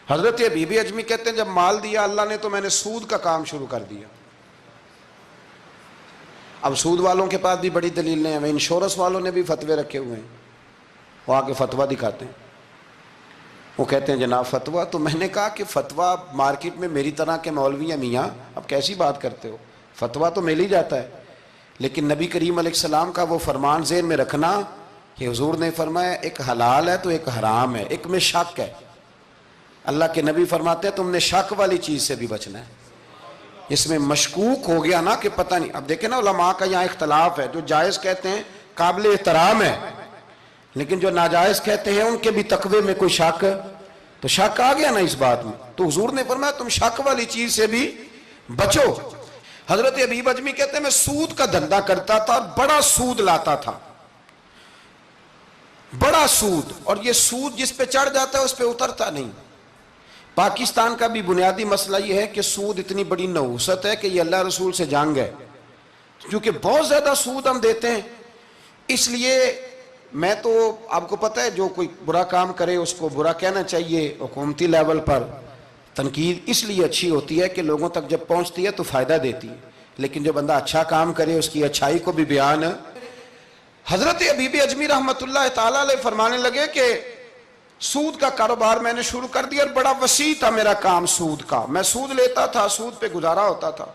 حضرت ابی اجمی کہتے ہیں جب مال دیا اللہ نے تو میں نے سود کا کام شروع کر دیا. اب سود والوں کے پاس بھی بڑی دلیلیں ہیں، انشورنس والوں نے بھی فتوے رکھے ہوئے ہیں، وہ آگے فتویٰ دکھاتے ہیں. وہ کہتے ہیں جناب فتویٰ، تو میں نے کہا کہ فتویٰ مارکیٹ میں میری طرح کے مولوی ہیں میاں، اب کیسی بات کرتے ہو، فتویٰ تو مل ہی جاتا ہے. لیکن نبی کریم علیہ السلام کا وہ فرمان ذہن میں رکھنا کہ حضور نے فرمایا ایک حلال ہے تو ایک حرام ہے، ایک میں شک ہے. اللہ کے نبی فرماتے ہیں تم نے شک والی چیز سے بھی بچنا ہے. اس میں مشکوک ہو گیا نا کہ پتہ نہیں. اب دیکھیں نا علماء کا یہاں اختلاف ہے، جو جائز کہتے ہیں قابل احترام ہے، لیکن جو ناجائز کہتے ہیں ان کے بھی تقوی میں کوئی شک، تو شک آ گیا نا اس بات میں. تو حضور نے فرمایا تم شک والی چیز سے بھی بچو. حضرت ابی اجمی کہتے ہیں میں سود کا دھندا کرتا تھا، بڑا سود لاتا تھا، بڑا سود، اور یہ سود جس پہ چڑھ جاتا ہے اس پہ اترتا نہیں. پاکستان کا بھی بنیادی مسئلہ یہ ہے کہ سود اتنی بڑی نحوست ہے کہ یہ اللہ رسول سے جنگ ہے، کیونکہ بہت زیادہ سود ہم دیتے ہیں. اس لیے میں تو آپ کو پتہ ہے جو کوئی برا کام کرے اس کو برا کہنا چاہیے. حکومتی لیول پر تنقید اس لیے اچھی ہوتی ہے کہ لوگوں تک جب پہنچتی ہے تو فائدہ دیتی ہے، لیکن جو بندہ اچھا کام کرے اس کی اچھائی کو بھی بیان. حضرت ابی اجمی رحمۃ اللہ تعالیٰ علیہ فرمانے لگے کہ سود کا کاروبار میں نے شروع کر دیا اور بڑا وسیع تھا میرا کام سود کا. میں سود لیتا تھا، سود پہ گزارا ہوتا تھا.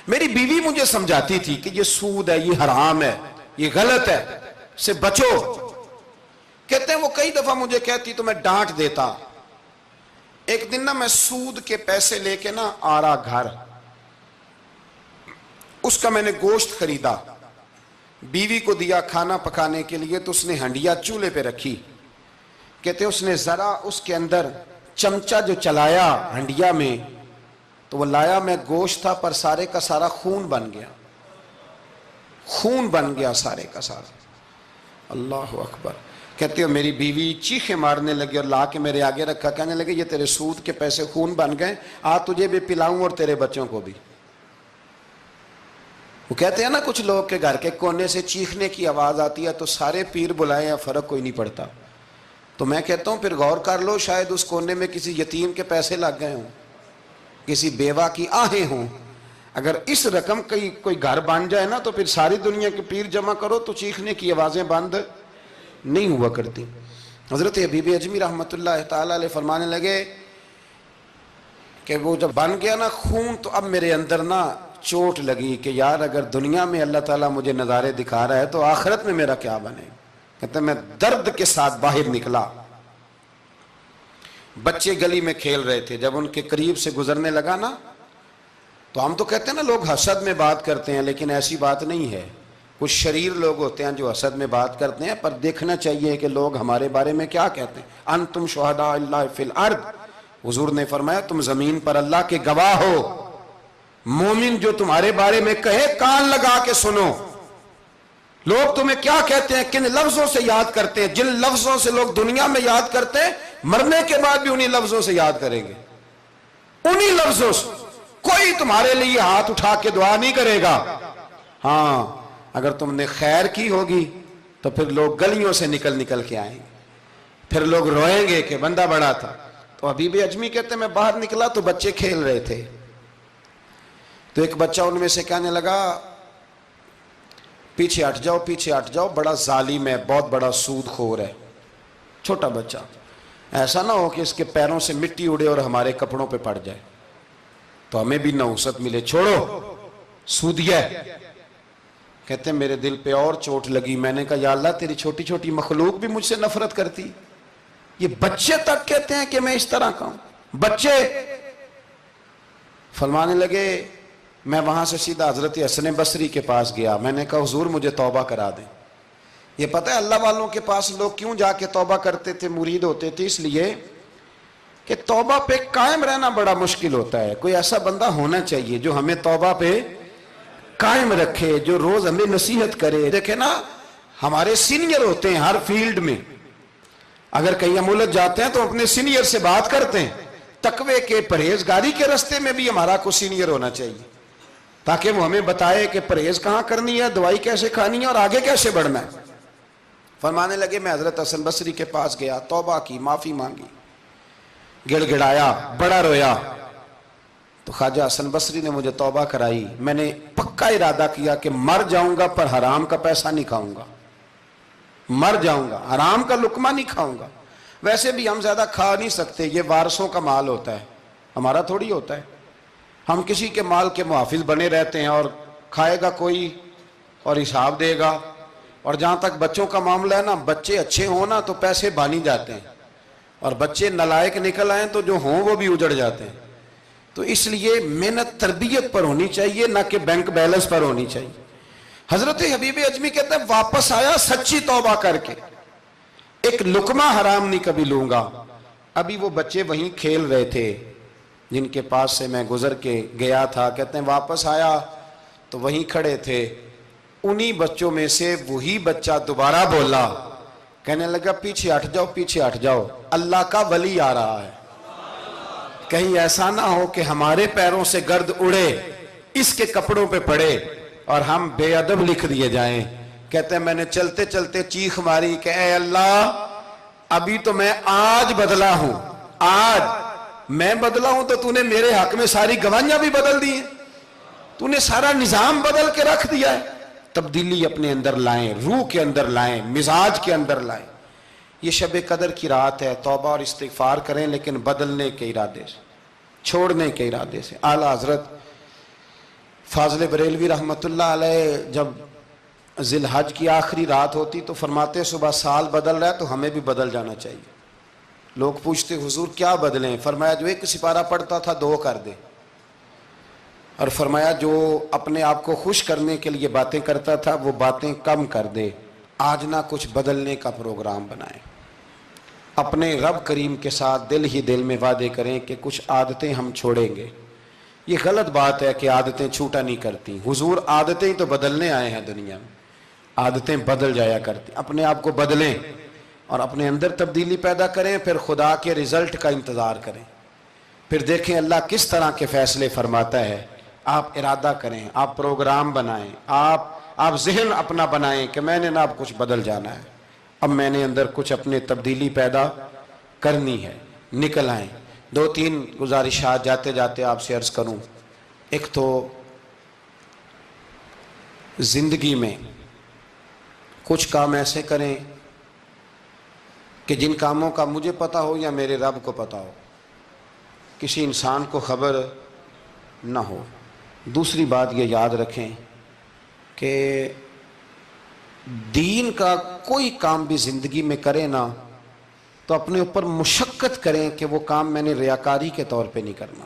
میری بیوی مجھے سمجھاتی تھی کہ یہ سود ہے، یہ حرام ہے، یہ غلط ہے، سے بچو. کہتے ہیں وہ کئی دفعہ مجھے کہتی تو میں ڈانٹ دیتا. ایک دن نا میں سود کے پیسے لے کے نا آ رہا گھر، اس کا میں نے گوشت خریدا، بیوی کو دیا کھانا پکانے کے لیے تو اس نے ہنڈیا چولہے پہ رکھی. کہتے اس نے ذرا اس کے اندر چمچہ جو چلایا ہنڈیا میں تو وہ لایا میں گوشت تھا پر سارے کا سارا خون بن گیا، خون بن گیا سارے کا سارا. اللہ اکبر. کہتے ہو میری بیوی چیخیں مارنے لگی اور لا کے میرے آگے رکھا، کہنے لگے یہ تیرے سود کے پیسے خون بن گئے، آ تجھے بھی پلاؤں اور تیرے بچوں کو بھی. وہ کہتے ہیں نا کچھ لوگ کے گھر کے کونے سے چیخنے کی آواز آتی ہے تو سارے پیر بلائیں یا فرق کوئی نہیں پڑتا. تو میں کہتا ہوں پھر غور کر لو، شاید اس کونے میں کسی یتیم کے پیسے لگ گئے ہوں، کسی بیوہ کی آہیں ہوں. اگر اس رقم کی کوئی گھر بن جائے نا تو پھر ساری دنیا کے پیر جمع کرو تو چیخنے کی آوازیں بند نہیں ہوا کرتی. حضرت ابی اجمی رحمۃ اللہ تعالیٰ علیہ فرمانے لگے کہ وہ جب بن گیا نا خون تو اب میرے اندر نا چوٹ لگی کہ یار اگر دنیا میں اللہ تعالیٰ مجھے نظارے دکھا رہا ہے تو آخرت میں میرا کیا بنے. کہتے میں درد کے ساتھ باہر نکلا. بچے گلی میں کھیل رہے تھے، جب ان کے قریب سے گزرنے لگا نا تو ہم تو کہتے ہیں نا لوگ حسد میں بات کرتے ہیں، لیکن ایسی بات نہیں ہے. کچھ شریر لوگ ہوتے ہیں جو حسد میں بات کرتے ہیں، پر دیکھنا چاہیے کہ لوگ ہمارے بارے میں کیا کہتے ہیں. انتم شہداء اللہ فی الارض، حضور نے فرمایا تم زمین پر اللہ کے گواہ ہو. مومن جو تمہارے بارے میں کہے کان لگا کے سنو. لوگ تمہیں کیا کہتے ہیں، کن لفظوں سے یاد کرتے ہیں. جن لفظوں سے لوگ دنیا میں یاد کرتے ہیں مرنے کے بعد بھی انہی لفظوں سے یاد کریں گے، انہی لفظوں سے. کوئی تمہارے لیے ہاتھ اٹھا کے دعا نہیں کرے گا. ہاں اگر تم نے خیر کی ہوگی تو پھر لوگ گلیوں سے نکل نکل کے آئیں گے، پھر لوگ روئیں گے کہ بندہ بڑا تھا. تو ابی اجمی کہتے ہیں میں باہر نکلا تو بچے کھیل رہے تھے، تو ایک بچہ ان میں سے کہنے لگا پیچھے ہٹ جاؤ پیچھے ہٹ جاؤ، بڑا ظالم ہے، بہت بڑا سود خور ہے. چھوٹا بچہ، ایسا نہ ہو کہ اس کے پیروں سے مٹی اڑے اور ہمارے کپڑوں پہ پڑ جائے تو ہمیں بھی نحوست ملے. چھوڑو سودیہ. کہتے ہیں میرے دل پہ اور چوٹ لگی. میں نے کہا یا اللہ تیری چھوٹی چھوٹی مخلوق بھی مجھ سے نفرت کرتی. یہ بچے تک کہتے ہیں کہ میں اس طرح کا ہوں. بچے فرمانے لگے میں وہاں سے سیدھا حضرت حسن بصری کے پاس گیا. میں نے کہا حضور مجھے توبہ کرا دیں. یہ پتہ ہے اللہ والوں کے پاس لوگ کیوں جا کے توبہ کرتے تھے, مرید ہوتے تھے؟ اس لیے کہ توبہ پہ قائم رہنا بڑا مشکل ہوتا ہے. کوئی ایسا بندہ ہونا چاہیے جو ہمیں توبہ پہ قائم رکھے, جو روز ہمیں نصیحت کرے. دیکھیں نا, ہمارے سینئر ہوتے ہیں ہر فیلڈ میں. اگر کہیں ہم الجھ جاتے ہیں تو اپنے سینئر سے بات کرتے ہیں. تقوی کے, پرہیزگاری کے رستے میں بھی ہمارا کوئی سینئر ہونا چاہیے, تاکہ وہ ہمیں بتائے کہ پرہیز کہاں کرنی ہے, دوائی کیسے کھانی ہے اور آگے کیسے بڑھنا ہے. فرمانے لگے میں حضرت حسن بصری کے پاس گیا, توبہ کی, معافی مانگی, گڑ گڑایا, بڑا رویا. تو خواجہ حسن بصری نے مجھے توبہ کرائی. میں نے پکا ارادہ کیا کہ مر جاؤں گا پر حرام کا پیسہ نہیں کھاؤں گا. مر جاؤں گا, حرام کا لقمہ نہیں کھاؤں گا. ویسے بھی ہم زیادہ کھا نہیں سکتے, یہ وارثوں کا مال ہوتا ہے, ہمارا تھوڑی ہوتا ہے. ہم کسی کے مال کے محافظ بنے رہتے ہیں, اور کھائے گا کوئی اور حساب دے گا. اور جہاں تک بچوں کا معاملہ ہے نا, بچے اچھے ہوں نا تو پیسے بانی جاتے ہیں, اور بچے نالائق نکل آئیں تو جو ہوں وہ بھی اجڑ جاتے ہیں. تو اس لیے محنت تربیت پر ہونی چاہیے, نہ کہ بینک بیلنس پر ہونی چاہیے. حضرت حبیب اجمی کہتے ہیں واپس آیا سچی توبہ کر کے, ایک لقمہ حرام نہیں کبھی لوں گا. ابھی وہ بچے وہیں کھیل رہے تھے جن کے پاس سے میں گزر کے گیا تھا. کہتے ہیں واپس آیا تو وہیں کھڑے تھے. انہی بچوں میں سے وہی بچہ دوبارہ بولا, کہنے لگا پیچھے ہٹ جاؤ, پیچھے ہٹ جاؤ, اللہ کا ولی آ رہا ہے. کہیں ایسا نہ ہو کہ ہمارے پیروں سے گرد اڑے, اس کے کپڑوں پہ پڑے اور ہم بے ادب لکھ دیے جائیں. کہتے ہیں میں نے چلتے چلتے چیخ ماری کہ اے اللہ, ابھی تو میں آج بدلا ہوں, آج میں بدلا ہوں تو تو نے میرے حق میں ساری گواہیاں بھی بدل دی ہیں, تو نے سارا نظام بدل کے رکھ دیا ہے. تبدیلی اپنے اندر لائیں, روح کے اندر لائیں, مزاج کے اندر لائیں. یہ شب قدر کی رات ہے, توبہ اور استغفار کریں, لیکن بدلنے کے ارادے سے, چھوڑنے کے ارادے سے. اعلیٰ حضرت فاضل بریلوی رحمۃ اللہ علیہ جب ذی الحج کی آخری رات ہوتی تو فرماتے صبح سال بدل رہا ہے تو ہمیں بھی بدل جانا چاہیے. لوگ پوچھتے حضور کیا بدلیں؟ فرمایا جو ایک سپارہ پڑھتا تھا 2 کر دے, اور فرمایا جو اپنے آپ کو خوش کرنے کے لیے باتیں کرتا تھا وہ باتیں کم کر دے. آج نہ کچھ بدلنے کا پروگرام بنائیں, اپنے رب کریم کے ساتھ دل ہی دل میں وعدے کریں کہ کچھ عادتیں ہم چھوڑیں گے. یہ غلط بات ہے کہ عادتیں چھوٹا نہیں کرتی. حضور عادتیں تو بدلنے آئے ہیں دنیا میں, عادتیں بدل جایا کرتی. اپنے آپ کو بدلیں اور اپنے اندر تبدیلی پیدا کریں, پھر خدا کے رزلٹ کا انتظار کریں, پھر دیکھیں اللہ کس طرح کے فیصلے فرماتا ہے. آپ ارادہ کریں, آپ پروگرام بنائیں, آپ ذہن اپنا بنائیں کہ میں نے نا اب کچھ بدل جانا ہے, اب میں نے اندر کچھ اپنے تبدیلی پیدا کرنی ہے. نکل آئیں. 2-3 گزارشات جاتے جاتے آپ سے عرض کروں. ایک تو زندگی میں کچھ کام ایسے کریں کہ جن کاموں کا مجھے پتا ہو یا میرے رب کو پتا ہو, کسی انسان کو خبر نہ ہو. دوسری بات یہ یاد رکھیں کہ دین کا کوئی کام بھی زندگی میں کرے نا تو اپنے اوپر مشقت کریں کہ وہ کام میں نے ریاکاری کے طور پہ نہیں کرنا,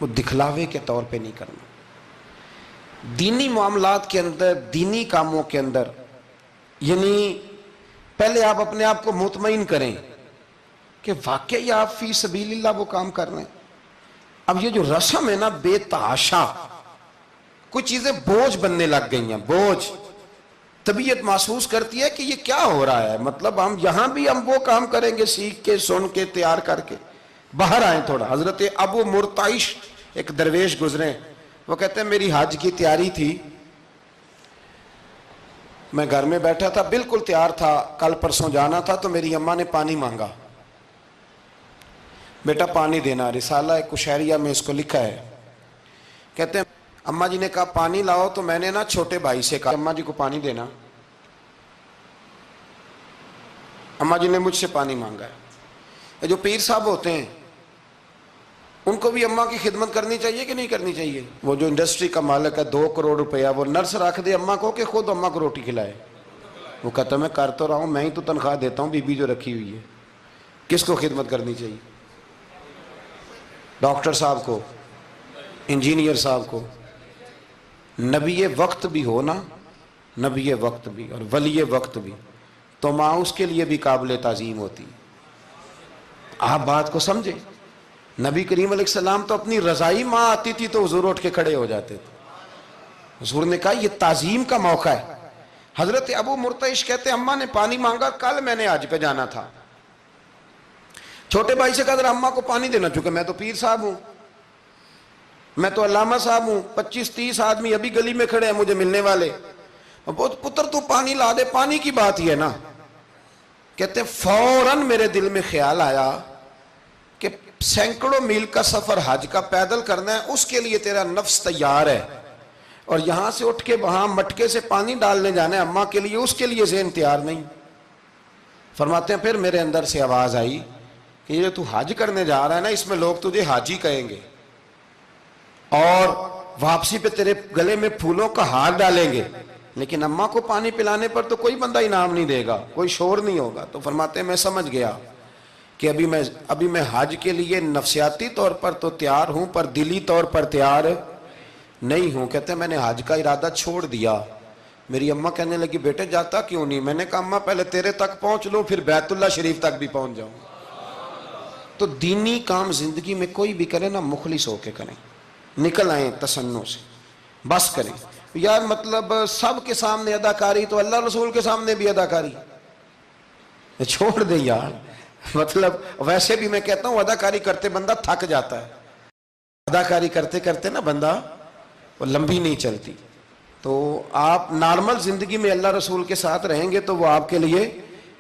وہ دکھلاوے کے طور پہ نہیں کرنا. دینی معاملات کے اندر, دینی کاموں کے اندر, یعنی پہلے آپ اپنے آپ کو مطمئن کریں کہ واقعی آپ فی سبیل اللہ وہ کام کر رہے ہیں. اب یہ جو رسم ہے نا بے تحاشا, کچھ چیزیں بوجھ بننے لگ گئی ہیں, بوجھ. طبیعت محسوس کرتی ہے کہ یہ کیا ہو رہا ہے, مطلب ہم یہاں بھی ہم وہ کام کریں گے سیکھ کے, سن کے, تیار کر کے. باہر آئیں تھوڑا. حضرت ابو مرتعش ایک درویش گزرے, وہ کہتے ہیں میری حج کی تیاری تھی, میں گھر میں بیٹھا تھا, بالکل تیار تھا, کل پرسوں جانا تھا, تو میری اماں نے پانی مانگا, بیٹا پانی دینا. رسالہ کشیریہ میں اس کو لکھا ہے. کہتے ہیں اماں جی نے کہا پانی لاؤ, تو میں نے نا چھوٹے بھائی سے کہا اماں جی کو پانی دینا. اماں جی نے مجھ سے پانی مانگا ہے. یہ جو پیر صاحب ہوتے ہیں ان کو بھی اماں کی خدمت کرنی چاہیے کہ نہیں کرنی چاہیے؟ وہ جو انڈسٹری کا مالک ہے 2 کروڑ روپیہ, وہ نرس رکھ دے اماں کو کہ خود اماں کو روٹی کھلائے. وہ کہتا میں کر تو رہا ہوں, میں ہی تو تنخواہ دیتا ہوں, بی بی جو رکھی ہوئی ہے. کس کو خدمت کرنی چاہیے؟ ڈاکٹر صاحب کو, انجینئر صاحب کو نبی وقت بھی ہو نا، نبی وقت بھی اور ولی وقت بھی، تو ماں اس کے لیے بھی قابل تعظیم ہوتی۔ آپ بات کو سمجھے، نبی کریم علیہ السلام تو اپنی رضائی ماں آتی تھی تو حضور اٹھ کے کھڑے ہو جاتے تھے۔ حضور نے کہا یہ تعظیم کا موقع ہے۔ حضرت ابو مرتعش کہتے ہیں اماں نے پانی مانگا، کل میں نے حج پہ جانا تھا، چھوٹے بھائی سے کہا ذرا اماں کو پانی دینا، چونکہ میں تو پیر صاحب ہوں، میں تو علامہ صاحب ہوں، 25-30 آدمی ابھی گلی میں کھڑے ہیں مجھے ملنے والے، پتر تو پانی لا دے، پانی کی بات ہی ہے نا۔ کہتے ہیں فوراً میرے دل میں خیال آیا کہ سینکڑوں میل کا سفر حج کا پیدل کرنا ہے، اس کے لیے تیرا نفس تیار ہے، اور یہاں سے اٹھ کے وہاں مٹکے سے پانی ڈالنے جانا ہے اماں کے لیے، اس کے لیے ذہن تیار نہیں۔ فرماتے ہیں پھر میرے اندر سے آواز آئی کہ یہ تو حج کرنے جا رہا ہے نا، اس میں لوگ تجھے حاجی کہیں گے، اور واپسی پہ تیرے گلے میں پھولوں کا ہار ڈالیں گے، لیکن اماں کو پانی پلانے پر تو کوئی بندہ انعام نہیں دے گا، کوئی شور نہیں ہوگا۔ تو فرماتے ہیں میں سمجھ گیا کہ ابھی میں حج کے لیے نفسیاتی طور پر تو تیار ہوں پر دلی طور پر تیار نہیں ہوں۔ کہتے ہیں میں نے حج کا ارادہ چھوڑ دیا۔ میری اماں کہنے لگی بیٹے جاتا کیوں نہیں؟ میں نے کہا اماں پہلے تیرے تک پہنچ لوں پھر بیت اللہ شریف تک بھی پہنچ جاؤں۔ تو دینی کام زندگی میں کوئی بھی کرے نا، مخلص ہو کے کریں، نکل آئیں تصنع سے، بس کریں۔ یار مطلب سب کے سامنے اداکاری تو اللہ رسول کے سامنے بھی اداکاری چھوڑ دے یار۔ مطلب ویسے بھی میں کہتا ہوں اداکاری کرتے بندہ تھک جاتا ہے، اداکاری کرتے کرتے نا بندہ وہ لمبی نہیں چلتی۔ تو آپ نارمل زندگی میں اللہ رسول کے ساتھ رہیں گے تو وہ آپ کے لیے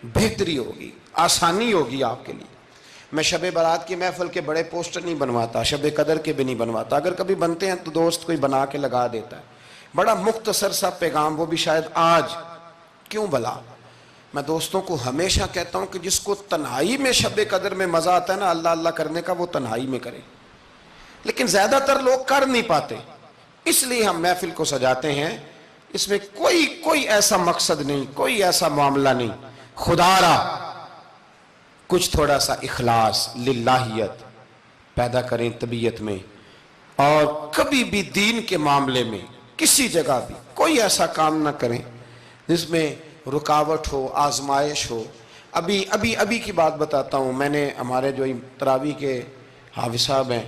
بہتری ہوگی، آسانی ہوگی آپ کے لیے۔ میں شب برات کی محفل کے بڑے پوسٹر نہیں بنواتا، شب قدر کے بھی نہیں بنواتا، اگر کبھی بنتے ہیں تو دوست کوئی بنا کے لگا دیتا ہے، بڑا مختصر سا پیغام، وہ بھی شاید آج کیوں بلا۔ میں دوستوں کو ہمیشہ کہتا ہوں کہ جس کو تنہائی میں شب قدر میں مزہ آتا ہے نا اللہ اللہ کرنے کا، وہ تنہائی میں کرے، لیکن زیادہ تر لوگ کر نہیں پاتے، اس لیے ہم محفل کو سجاتے ہیں۔ اس میں کوئی ایسا مقصد نہیں، کوئی ایسا معاملہ نہیں، خدا را کچھ تھوڑا سا اخلاص للہیت پیدا کریں طبیعت میں، اور کبھی بھی دین کے معاملے میں کسی جگہ بھی کوئی ایسا کام نہ کریں جس میں رکاوٹ ہو، آزمائش ہو۔ ابھی کی بات بتاتا ہوں، میں نے ہمارے جو تراویح کے حافظ صاحب ہیں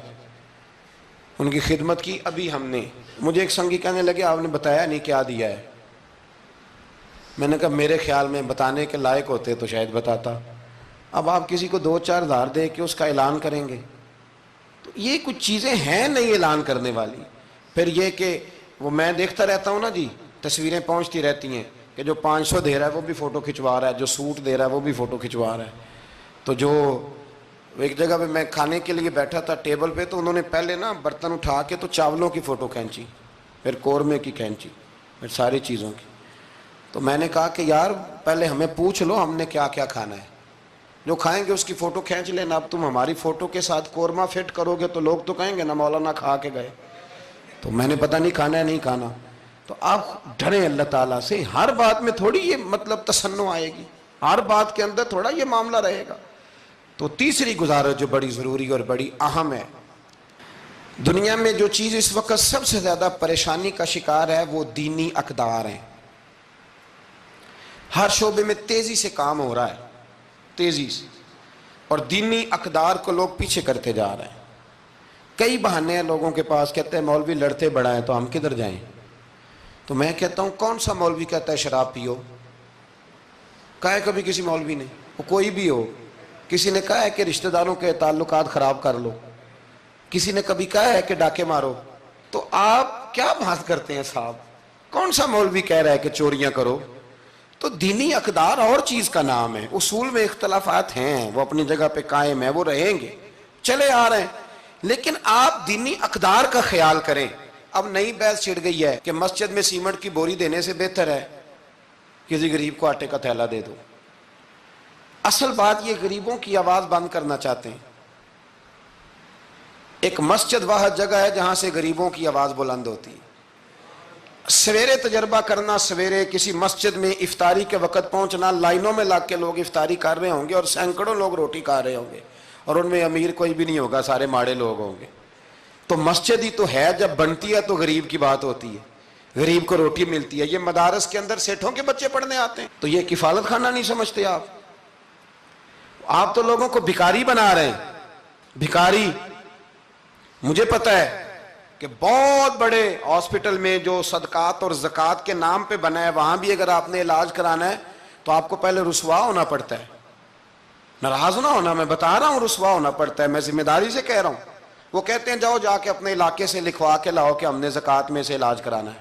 ان کی خدمت کی، ابھی ہم نے، مجھے ایک سنگی کہنے لگے آپ نے بتایا نہیں کیا دیا ہے۔ میں نے کہا میرے خیال میں بتانے کے لائق ہوتے تو شاید بتاتا، اب آپ کسی کو 2-4 ہزار دے کے اس کا اعلان کریں گے تو یہ کچھ چیزیں ہیں نہیں اعلان کرنے والی۔ پھر یہ کہ وہ میں دیکھتا رہتا ہوں نا جی، تصویریں پہنچتی رہتی ہیں کہ جو 500 دے رہا ہے وہ بھی فوٹو کھنچوا رہا ہے، جو سوٹ دے رہا ہے وہ بھی فوٹو کھنچوا رہا ہے۔ تو جو ایک جگہ پہ میں کھانے کے لیے بیٹھا تھا ٹیبل پہ، تو انہوں نے پہلے نا برتن اٹھا کے تو چاولوں کی فوٹو کھینچی، پھر قورمے کی کھینچی، پھر ساری چیزوں کی۔ تو میں نے کہا کہ یار پہلے ہمیں پوچھ لو ہم نے کیا کیا کھانا ہے، جو کھائیں گے اس کی فوٹو کھینچ لینا۔ اب تم ہماری فوٹو کے ساتھ قورمہ فٹ کرو گے تو لوگ تو کہیں گے نا مولانا کھا کے گئے، تو میں نے پتہ نہیں کھانا ہے نہیں کھانا۔ تو آپ ڈریں اللہ تعالیٰ سے، ہر بات میں تھوڑی یہ مطلب تصنع آئے گی، ہر بات کے اندر تھوڑا یہ معاملہ رہے گا۔ تو تیسری گزارش جو بڑی ضروری اور بڑی اہم ہے، دنیا میں جو چیز اس وقت سب سے زیادہ پریشانی کا شکار ہے وہ دینی اقدار ہیں۔ ہر شعبے میں تیزی سے کام ہو رہا ہے، تیزی سے، اور دینی اقدار کو لوگ پیچھے کرتے جا رہے ہیں۔ کئی بہانے ہیں لوگوں کے پاس، کہتے ہیں مولوی لڑتے بڑا ہیں تو ہم کدھر جائیں؟ تو میں کہتا ہوں کون سا مولوی کہتا ہے شراب پیو؟ کہا ہے کبھی کسی مولوی نے؟ وہ کوئی بھی ہو، کسی نے کہا ہے کہ رشتہ داروں کے تعلقات خراب کر لو؟ کسی نے کبھی کہا ہے کہ ڈاکے مارو؟ تو آپ کیا بات کرتے ہیں صاحب؟ کون سا مولوی کہہ رہا ہے کہ چوریاں کرو؟ تو دینی اقدار اور چیز کا نام ہے، اصول میں اختلافات ہیں، وہ اپنی جگہ پہ قائم ہیں، وہ رہیں گے، چلے آ رہے ہیں، لیکن آپ دینی اقدار کا خیال کریں۔ اب نئی بحث چھڑ گئی ہے کہ مسجد میں سیمنٹ کی بوری دینے سے بہتر ہے کسی غریب کو آٹے کا تھیلا دے دو۔ اصل بات یہ غریبوں کی آواز بند کرنا چاہتے ہیں۔ ایک مسجد واحد جگہ ہے جہاں سے غریبوں کی آواز بلند ہوتی ہے۔ سویرے تجربہ کرنا، سویرے کسی مسجد میں افطاری کے وقت پہنچنا، لائنوں میں لگ کے لوگ افطاری کر رہے ہوں گے اور سینکڑوں لوگ روٹی کھا رہے ہوں گے، اور ان میں امیر کوئی بھی نہیں ہوگا، سارے ماڑے لوگ ہوں گے۔ تو مسجد ہی تو ہے، جب بنتی ہے تو غریب کی بات ہوتی ہے، غریب کو روٹی ملتی ہے۔ یہ مدارس کے اندر سیٹھوں کے بچے پڑھنے آتے ہیں، تو یہ کفالت خانہ نہیں سمجھتے آپ تو لوگوں کو بھکاری بنا رہے ہیں، بھکاری۔ مجھے پتہ ہے کہ بہت بڑے ہاسپٹل میں جو صدقات اور زکوٰۃ کے نام پہ بنا ہے، وہاں بھی اگر آپ نے علاج کرانا ہے تو آپ کو پہلے رسوا ہونا پڑتا ہے۔ ناراض نہ ہونا، میں بتا رہا ہوں رسوا ہونا پڑتا ہے، میں ذمہ داری سے کہہ رہا ہوں۔ وہ کہتے ہیں جاؤ جا کے اپنے علاقے سے لکھوا کے لاؤ کہ ہم نے زکوٰۃ میں سے علاج کرانا ہے۔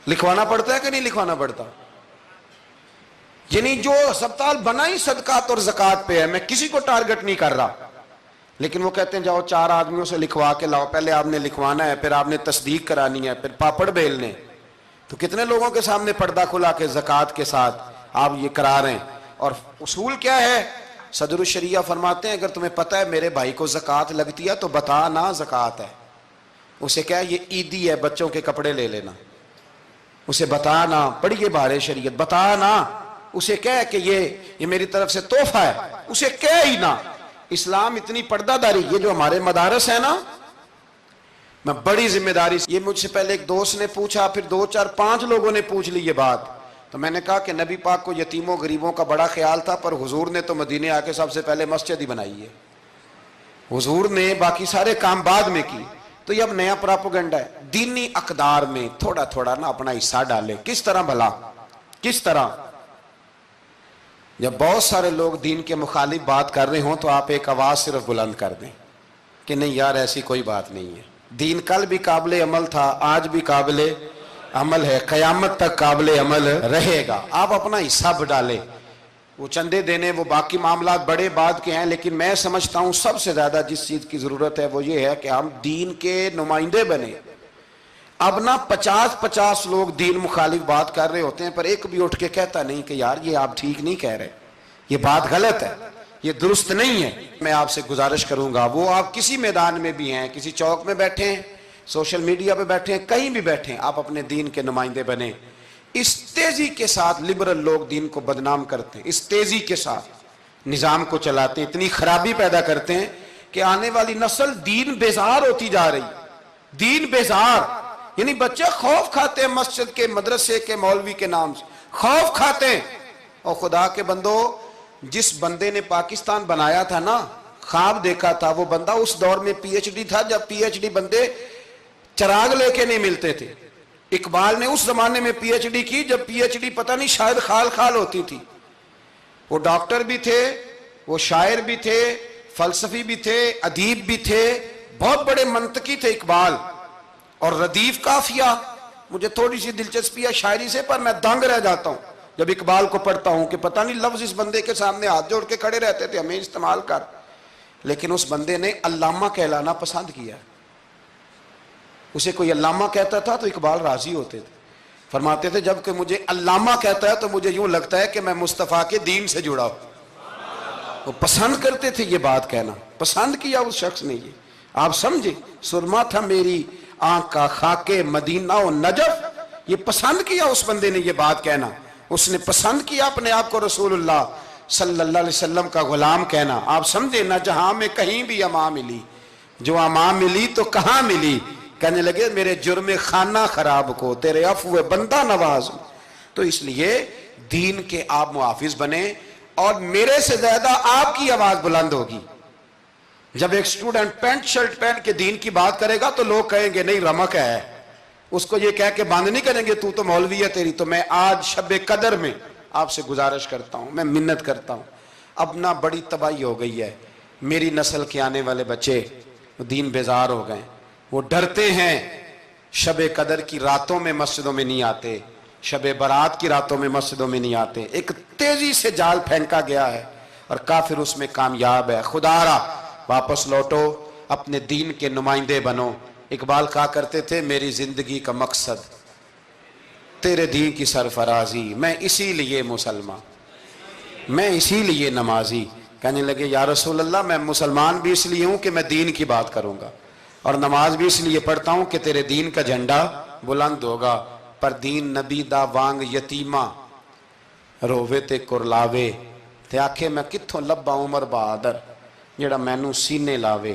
لکھوانا پڑتا ہے کہ نہیں لکھوانا پڑتا؟ یعنی جو ہسپتال بنا ہی صدقات اور زکوٰۃ پہ ہے، میں کسی کو ٹارگٹ نہیں کر رہا، لیکن وہ کہتے ہیں جاؤ 4 آدمیوں سے لکھوا کے لاؤ۔ پہلے آپ نے لکھوانا ہے، پھر آپ نے تصدیق کرانی ہے، پھر پاپڑ بیلنے۔ تو کتنے لوگوں کے سامنے پردہ کھلا کے زکوٰۃ کے ساتھ آپ یہ کرا رہے ہیں؟ اور اصول کیا ہے؟ صدر الشریعہ فرماتے ہیں اگر تمہیں پتہ ہے میرے بھائی کو زکوٰۃ لگتی ہے تو بتا نا زکوٰۃ ہے، اسے کیا یہ عیدی ہے، بچوں کے کپڑے لے لینا، اسے بتا نا، پڑھیے بہار شریعت، بتا نا، اسے کہہ کہ یہ میری طرف سے تحفہ ہے، اسے کہہ ہی نا۔ اسلام اتنی پردہ داری، یہ جو ہمارے مدارس ہیں نا، میں بڑی ذمہ داری سے، یہ مجھ سے پہلے ایک دوست نے پوچھا، پھر 2 4 5 لوگوں نے پوچھ لی یہ بات، تو میں نے کہا کہ نبی پاک کو یتیموں غریبوں کا بڑا خیال تھا، پر حضور نے تو مدینے آ کے سب سے پہلے مسجد ہی بنائی ہے، حضور نے باقی سارے کام بعد میں کی۔ تو یہ اب نیا پراپوگنڈا ہے، دینی اقدار میں تھوڑا تھوڑا نا اپنا حصہ ڈالے۔ کس طرح بھلا؟ کس طرح؟ جب بہت سارے لوگ دین کے مخالف بات کر رہے ہوں تو آپ ایک آواز صرف بلند کر دیں کہ نہیں یار ایسی کوئی بات نہیں ہے، دین کل بھی قابل عمل تھا، آج بھی قابل عمل ہے، قیامت تک قابل عمل رہے گا۔ آپ اپنا حصہ ڈالیں، وہ چندے دینے وہ باقی معاملات بڑے بعد کے ہیں، لیکن میں سمجھتا ہوں سب سے زیادہ جس چیز کی ضرورت ہے وہ یہ ہے کہ ہم دین کے نمائندے بنیں۔ اب نہ 50 لوگ دین مخالف بات کر رہے ہوتے ہیں، پر ایک بھی اٹھ کے کہتا نہیں کہ یار یہ آپ ٹھیک نہیں کہہ رہے، یہ بات غلط ہے، یہ درست نہیں ہے۔ میں آپ سے گزارش کروں گا، وہ آپ کسی میدان میں بھی ہیں، کسی چوک میں بیٹھے ہیں، سوشل میڈیا پہ بیٹھے ہیں، کہیں بھی بیٹھے ہیں، آپ اپنے دین کے نمائندے بنیں۔ اس تیزی کے ساتھ لبرل لوگ دین کو بدنام کرتے ہیں، اس تیزی کے ساتھ نظام کو چلاتے ہیں، اتنی خرابی پیدا کرتے ہیں کہ آنے والی نسل دین بیزار ہوتی جا رہی، دین بیزار، یعنی بچے خوف کھاتے ہیں مسجد کے، مدرسے کے، مولوی کے نام سے خوف کھاتے ہیں۔ اور خدا کے بندو، جس بندے نے پاکستان بنایا تھا نا، خواب دیکھا تھا، وہ بندہ اس دور میں پی ایچ ڈی تھا جب پی ایچ ڈی بندے چراغ لے کے نہیں ملتے تھے۔ اقبال نے اس زمانے میں پی ایچ ڈی کی جب پی ایچ ڈی پتہ نہیں شاید خال خال ہوتی تھی۔ وہ ڈاکٹر بھی تھے، وہ شاعر بھی تھے، فلسفی بھی تھے، ادیب بھی تھے، بہت بڑے منطقی تھے اقبال۔ اور ردیف قافیہ، مجھے تھوڑی سی دلچسپی ہے شاعری سے، پر میں دنگ رہ جاتا ہوں جب اقبال کو پڑھتا ہوں کہ پتہ نہیں لفظ اس بندے کے سامنے ہاتھ جوڑ کے کھڑے رہتے تھے ہمیں استعمال کر، لیکن اس بندے نے علامہ کہلانا پسند کیا۔ اسے کوئی علامہ کہتا تھا تو اقبال راضی ہوتے تھے، فرماتے تھے جب کہ مجھے علامہ کہتا ہے تو مجھے یوں لگتا ہے کہ میں مصطفیٰ کے دین سے جڑا ہوں۔ وہ پسند کرتے تھے یہ بات کہنا، پسند کیا اس شخص نے یہ، آپ سمجھے، سرما تھا میری آنکھ کا خاک مدینہ و نجف، یہ پسند کیا اس بندے نے یہ بات کہنا، اس نے پسند کیا اپنے آپ کو رسول اللہ صلی اللہ علیہ وسلم کا غلام کہنا۔ آپ سمجھے، نہ جہاں میں کہیں بھی امان ملی، جو امان ملی تو کہاں ملی، کہنے لگے میرے جرم خانہ خراب کو تیرے عفو بندہ نواز۔ تو اس لیے دین کے آپ محافظ بنیں، اور میرے سے زیادہ آپ کی آواز بلند ہوگی۔ جب ایک سٹوڈنٹ پینٹ شرٹ پہن کے دین کی بات کرے گا تو لوگ کہیں گے نہیں رمق ہے، اس کو یہ کہہ کے بند نہیں کریں گے تو مولوی ہے تیری۔ تو میں آج شب قدر میں آپ سے گزارش کرتا ہوں، میں منت کرتا ہوں، اب نہ بڑی تباہی ہو گئی ہے، میری نسل کے آنے والے بچے دین بیزار ہو گئے، وہ ڈرتے ہیں، شب قدر کی راتوں میں مسجدوں میں نہیں آتے، شب برات کی راتوں میں مسجدوں میں نہیں آتے۔ ایک تیزی سے جال پھینکا گیا ہے اور کافر اس میں کامیاب ہے۔ خدا را واپس لوٹو، اپنے دین کے نمائندے بنو۔ اقبال کہا کرتے تھے میری زندگی کا مقصد تیرے دین کی سرفرازی، میں اسی لیے مسلمان، میں اسی لیے نمازی۔ کہنے لگے یا رسول اللہ میں مسلمان بھی اس لیے ہوں کہ میں دین کی بات کروں گا، اور نماز بھی اس لیے پڑھتا ہوں کہ تیرے دین کا جھنڈا بلند ہوگا، پر دین نبی دا وانگ یتیمہ رووے تے کرلاوے، تے آکھے میں کتھوں لبا عمر بہادر جڑا مینوں سینے لاوے۔